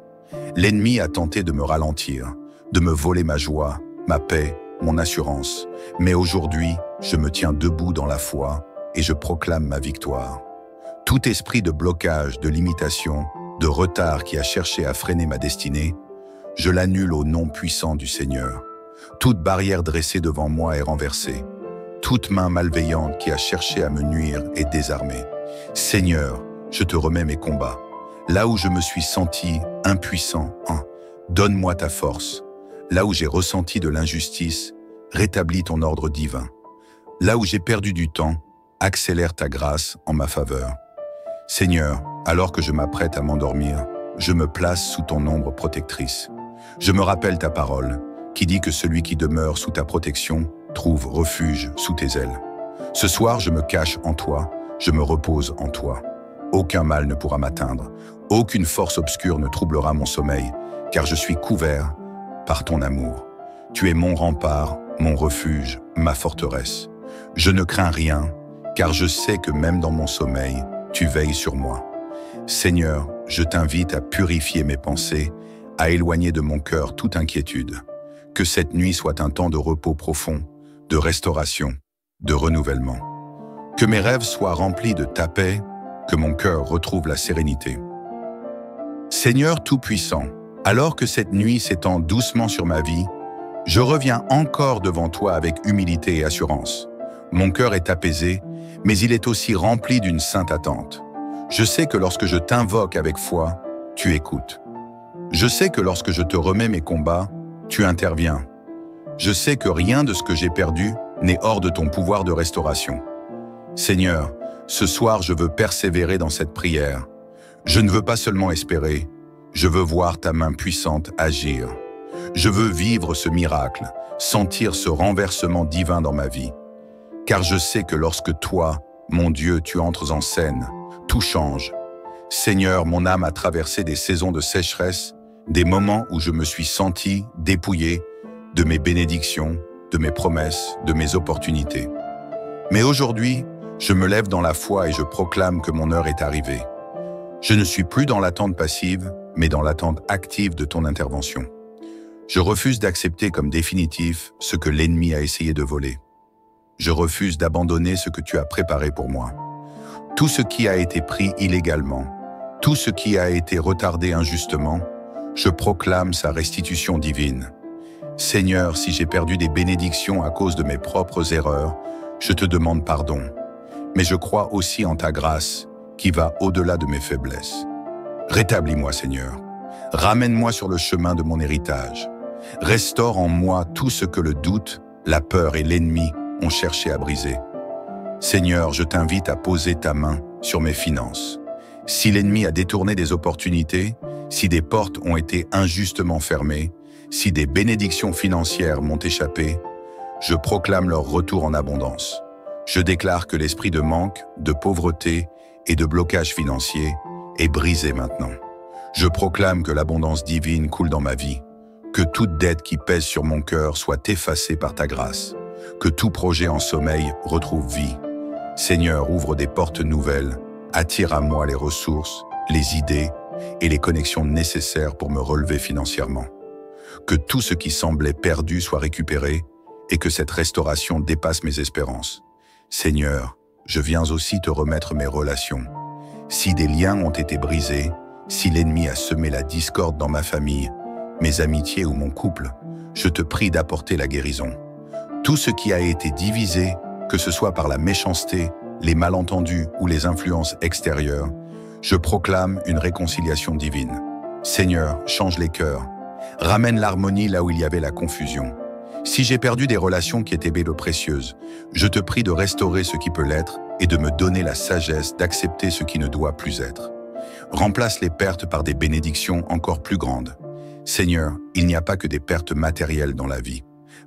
L'ennemi a tenté de me ralentir, de me voler ma joie, ma paix, mon assurance. Mais aujourd'hui, je me tiens debout dans la foi et je proclame ma victoire. Tout esprit de blocage, de limitation, de retard qui a cherché à freiner ma destinée, je l'annule au nom puissant du Seigneur. Toute barrière dressée devant moi est renversée. Toute main malveillante qui a cherché à me nuire est désarmée. Seigneur, je te remets mes combats. Là où je me suis senti impuissant, donne-moi ta force. Là où j'ai ressenti de l'injustice, rétablis ton ordre divin. Là où j'ai perdu du temps, accélère ta grâce en ma faveur. Seigneur, alors que je m'apprête à m'endormir, je me place sous ton ombre protectrice. Je me rappelle ta parole, qui dit que celui qui demeure sous ta protection trouve refuge sous tes ailes. Ce soir, je me cache en toi, je me repose en toi. Aucun mal ne pourra m'atteindre, aucune force obscure ne troublera mon sommeil, car je suis couvert par ton amour. Tu es mon rempart, mon refuge, ma forteresse. Je ne crains rien, car je sais que même dans mon sommeil, tu veilles sur moi. Seigneur, je t'invite à purifier mes pensées, à éloigner de mon cœur toute inquiétude. Que cette nuit soit un temps de repos profond, de restauration, de renouvellement. Que mes rêves soient remplis de ta paix, que mon cœur retrouve la sérénité. Seigneur Tout-Puissant, alors que cette nuit s'étend doucement sur ma vie, je reviens encore devant toi avec humilité et assurance. Mon cœur est apaisé, mais il est aussi rempli d'une sainte attente. Je sais que lorsque je t'invoque avec foi, tu écoutes. Je sais que lorsque je te remets mes combats, tu interviens. Je sais que rien de ce que j'ai perdu n'est hors de ton pouvoir de restauration. Seigneur, ce soir je veux persévérer dans cette prière. Je ne veux pas seulement espérer, je veux voir ta main puissante agir. Je veux vivre ce miracle, sentir ce renversement divin dans ma vie. Car je sais que lorsque toi, mon Dieu, tu entres en scène, tout change. Seigneur, mon âme a traversé des saisons de sécheresse, des moments où je me suis senti dépouillé de mes bénédictions, de mes promesses, de mes opportunités. Mais aujourd'hui, je me lève dans la foi et je proclame que mon heure est arrivée. Je ne suis plus dans l'attente passive, mais dans l'attente active de ton intervention. Je refuse d'accepter comme définitif ce que l'ennemi a essayé de voler. Je refuse d'abandonner ce que tu as préparé pour moi. Tout ce qui a été pris illégalement, tout ce qui a été retardé injustement, je proclame sa restitution divine. Seigneur, si j'ai perdu des bénédictions à cause de mes propres erreurs, je te demande pardon. Mais je crois aussi en ta grâce, qui va au-delà de mes faiblesses. Rétablis-moi, Seigneur. Ramène-moi sur le chemin de mon héritage. Restaure en moi tout ce que le doute, la peur et l'ennemi ont cherché à briser. Seigneur, je t'invite à poser ta main sur mes finances. Si l'ennemi a détourné des opportunités, si des portes ont été injustement fermées, si des bénédictions financières m'ont échappé, je proclame leur retour en abondance. Je déclare que l'esprit de manque, de pauvreté et de blocage financier est brisé maintenant. Je proclame que l'abondance divine coule dans ma vie, que toute dette qui pèse sur mon cœur soit effacée par ta grâce, que tout projet en sommeil retrouve vie. Seigneur, ouvre des portes nouvelles, attire à moi les ressources, les idées et les connexions nécessaires pour me relever financièrement. Que tout ce qui semblait perdu soit récupéré et que cette restauration dépasse mes espérances. Seigneur, je viens aussi te remettre mes relations. Si des liens ont été brisés, si l'ennemi a semé la discorde dans ma famille, mes amitiés ou mon couple, je te prie d'apporter la guérison. Tout ce qui a été divisé, que ce soit par la méchanceté, les malentendus ou les influences extérieures, je proclame une réconciliation divine. Seigneur, change les cœurs. Ramène l'harmonie là où il y avait la confusion. Si j'ai perdu des relations qui étaient belles ou précieuses, je te prie de restaurer ce qui peut l'être et de me donner la sagesse d'accepter ce qui ne doit plus être. Remplace les pertes par des bénédictions encore plus grandes. Seigneur, il n'y a pas que des pertes matérielles dans la vie.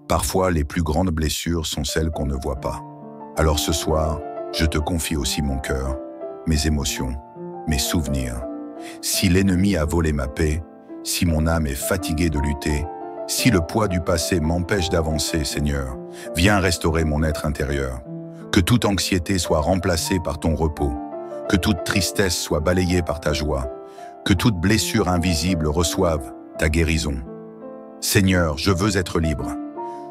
Parfois, les plus grandes blessures sont celles qu'on ne voit pas. Alors ce soir, je te confie aussi mon cœur, mes émotions, mes souvenirs. Si l'ennemi a volé ma paix, si mon âme est fatiguée de lutter, si le poids du passé m'empêche d'avancer, Seigneur, viens restaurer mon être intérieur. Que toute anxiété soit remplacée par ton repos, que toute tristesse soit balayée par ta joie, que toute blessure invisible reçoive ta guérison. Seigneur, je veux être libre.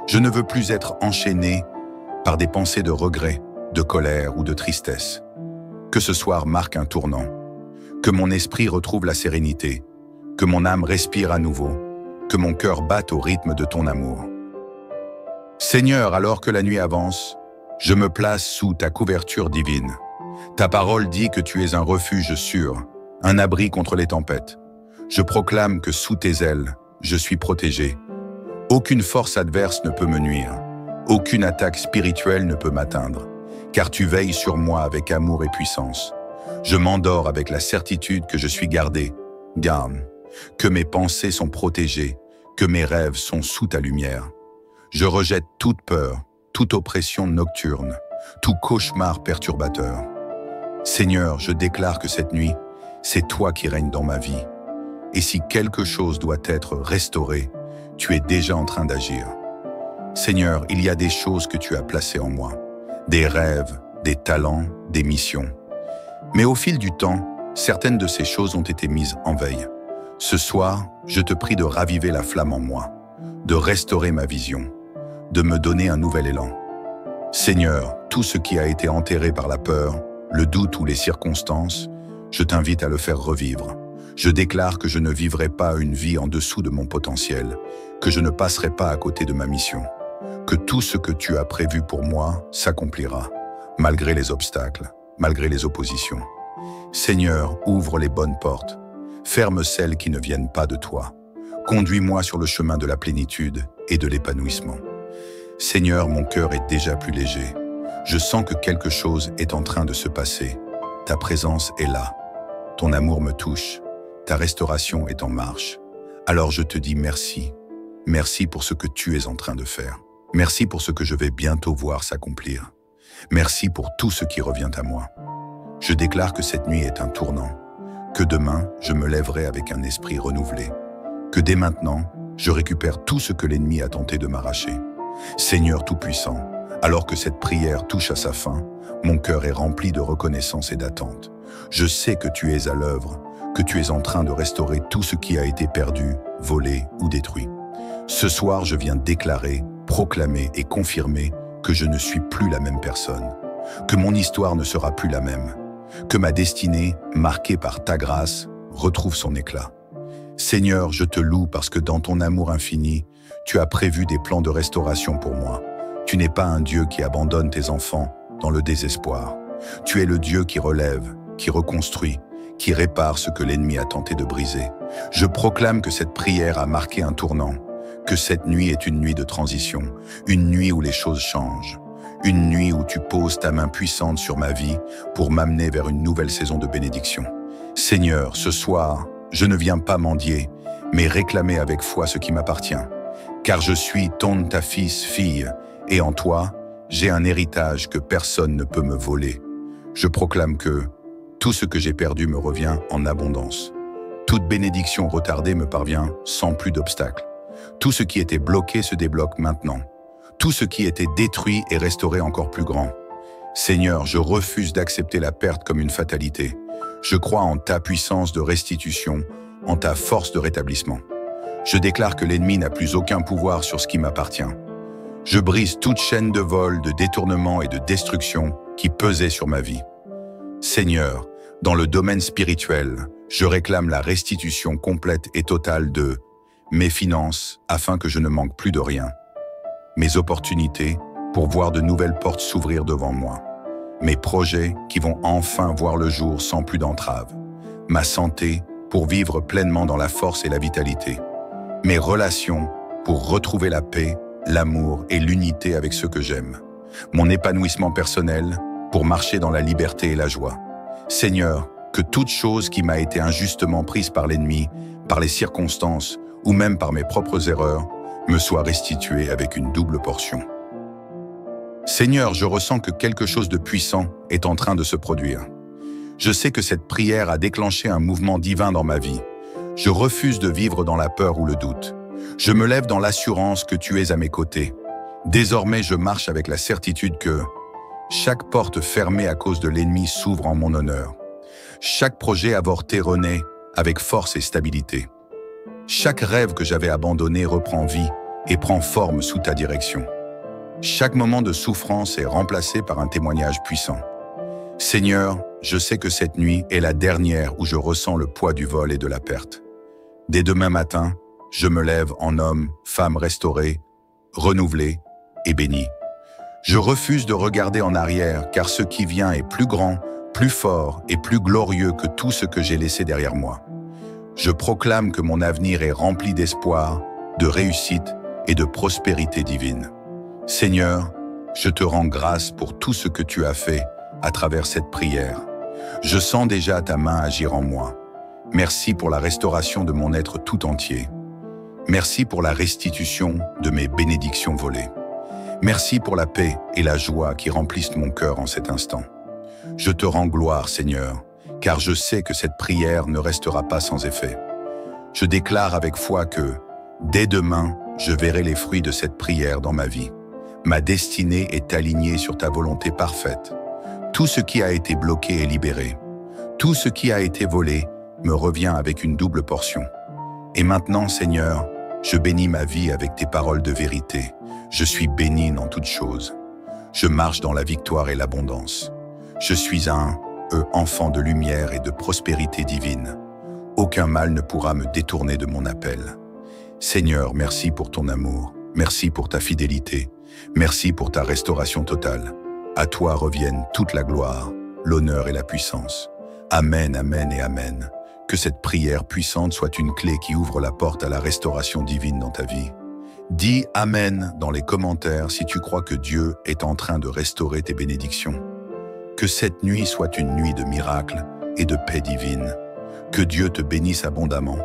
Je ne veux plus être enchaîné par des pensées de regret, de colère ou de tristesse. Que ce soir marque un tournant, que mon esprit retrouve la sérénité, que mon âme respire à nouveau, que mon cœur batte au rythme de ton amour. Seigneur, alors que la nuit avance, je me place sous ta couverture divine. Ta parole dit que tu es un refuge sûr, un abri contre les tempêtes. Je proclame que sous tes ailes, je suis protégé. Aucune force adverse ne peut me nuire. Aucune attaque spirituelle ne peut m'atteindre, car tu veilles sur moi avec amour et puissance. Je m'endors avec la certitude que je suis gardé, que mes pensées sont protégées, que mes rêves sont sous ta lumière. Je rejette toute peur, toute oppression nocturne, tout cauchemar perturbateur. Seigneur, je déclare que cette nuit, c'est toi qui règnes dans ma vie. Et si quelque chose doit être restauré, tu es déjà en train d'agir. Seigneur, il y a des choses que tu as placées en moi, des rêves, des talents, des missions. Mais au fil du temps, certaines de ces choses ont été mises en veille. Ce soir, je te prie de raviver la flamme en moi, de restaurer ma vision, de me donner un nouvel élan. Seigneur, tout ce qui a été enterré par la peur, le doute ou les circonstances, je t'invite à le faire revivre. Je déclare que je ne vivrai pas une vie en dessous de mon potentiel, que je ne passerai pas à côté de ma mission, que tout ce que tu as prévu pour moi s'accomplira, malgré les obstacles, malgré les oppositions. Seigneur, ouvre les bonnes portes, ferme celles qui ne viennent pas de toi. Conduis-moi sur le chemin de la plénitude et de l'épanouissement. Seigneur, mon cœur est déjà plus léger. Je sens que quelque chose est en train de se passer. Ta présence est là. Ton amour me touche. Ta restauration est en marche. Alors je te dis merci. Merci pour ce que tu es en train de faire. Merci pour ce que je vais bientôt voir s'accomplir. Merci pour tout ce qui revient à moi. Je déclare que cette nuit est un tournant, que demain, je me lèverai avec un esprit renouvelé, que dès maintenant, je récupère tout ce que l'ennemi a tenté de m'arracher. Seigneur Tout-Puissant, alors que cette prière touche à sa fin, mon cœur est rempli de reconnaissance et d'attente. Je sais que tu es à l'œuvre, que tu es en train de restaurer tout ce qui a été perdu, volé ou détruit. Ce soir, je viens déclarer, proclamer et confirmer que je ne suis plus la même personne, que mon histoire ne sera plus la même, que ma destinée, marquée par ta grâce, retrouve son éclat. Seigneur, je te loue parce que dans ton amour infini, tu as prévu des plans de restauration pour moi. Tu n'es pas un Dieu qui abandonne tes enfants dans le désespoir. Tu es le Dieu qui relève, qui reconstruit, qui répare ce que l'ennemi a tenté de briser. Je proclame que cette prière a marqué un tournant, que cette nuit est une nuit de transition, une nuit où les choses changent, une nuit où tu poses ta main puissante sur ma vie pour m'amener vers une nouvelle saison de bénédiction. Seigneur, ce soir, je ne viens pas mendier, mais réclamer avec foi ce qui m'appartient. Car je suis ta fille, et en toi, j'ai un héritage que personne ne peut me voler. Je proclame que tout ce que j'ai perdu me revient en abondance. Toute bénédiction retardée me parvient sans plus d'obstacles. Tout ce qui était bloqué se débloque maintenant. Tout ce qui était détruit est restauré encore plus grand. Seigneur, je refuse d'accepter la perte comme une fatalité. Je crois en ta puissance de restitution, en ta force de rétablissement. Je déclare que l'ennemi n'a plus aucun pouvoir sur ce qui m'appartient. Je brise toute chaîne de vol, de détournement et de destruction qui pesait sur ma vie. Seigneur, dans le domaine spirituel, je réclame la restitution complète et totale de mes finances afin que je ne manque plus de rien, mes opportunités pour voir de nouvelles portes s'ouvrir devant moi, mes projets qui vont enfin voir le jour sans plus d'entraves, ma santé pour vivre pleinement dans la force et la vitalité, mes relations pour retrouver la paix, l'amour et l'unité avec ceux que j'aime, mon épanouissement personnel pour marcher dans la liberté et la joie. Seigneur, que toute chose qui m'a été injustement prise par l'ennemi, par les circonstances ou même par mes propres erreurs, me soit restituée avec une double portion. Seigneur, je ressens que quelque chose de puissant est en train de se produire. Je sais que cette prière a déclenché un mouvement divin dans ma vie. Je refuse de vivre dans la peur ou le doute. Je me lève dans l'assurance que tu es à mes côtés. Désormais, je marche avec la certitude que chaque porte fermée à cause de l'ennemi s'ouvre en mon honneur. Chaque projet avorté renaît avec force et stabilité. Chaque rêve que j'avais abandonné reprend vie et prend forme sous ta direction. Chaque moment de souffrance est remplacé par un témoignage puissant. Seigneur, je sais que cette nuit est la dernière où je ressens le poids du vol et de la perte. Dès demain matin, je me lève en homme, femme restaurée, renouvelée et bénie. Je refuse de regarder en arrière, car ce qui vient est plus grand, plus fort et plus glorieux que tout ce que j'ai laissé derrière moi. Je proclame que mon avenir est rempli d'espoir, de réussite et de prospérité divine. Seigneur, je te rends grâce pour tout ce que tu as fait à travers cette prière. Je sens déjà ta main agir en moi. Merci pour la restauration de mon être tout entier. Merci pour la restitution de mes bénédictions volées. Merci pour la paix et la joie qui remplissent mon cœur en cet instant. Je te rends gloire, Seigneur, car je sais que cette prière ne restera pas sans effet. Je déclare avec foi que, dès demain, je verrai les fruits de cette prière dans ma vie. Ma destinée est alignée sur ta volonté parfaite. Tout ce qui a été bloqué est libéré. Tout ce qui a été volé me revient avec une double portion. Et maintenant, Seigneur, je bénis ma vie avec tes paroles de vérité. Je suis béni dans toutes choses. Je marche dans la victoire et l'abondance. Je suis un enfant de lumière et de prospérité divine. Aucun mal ne pourra me détourner de mon appel. Seigneur, merci pour ton amour, merci pour ta fidélité, merci pour ta restauration totale. À toi reviennent toute la gloire, l'honneur et la puissance. Amen, amen et amen. Que cette prière puissante soit une clé qui ouvre la porte à la restauration divine dans ta vie. Dis Amen dans les commentaires si tu crois que Dieu est en train de restaurer tes bénédictions. Que cette nuit soit une nuit de miracles et de paix divine. Que Dieu te bénisse abondamment.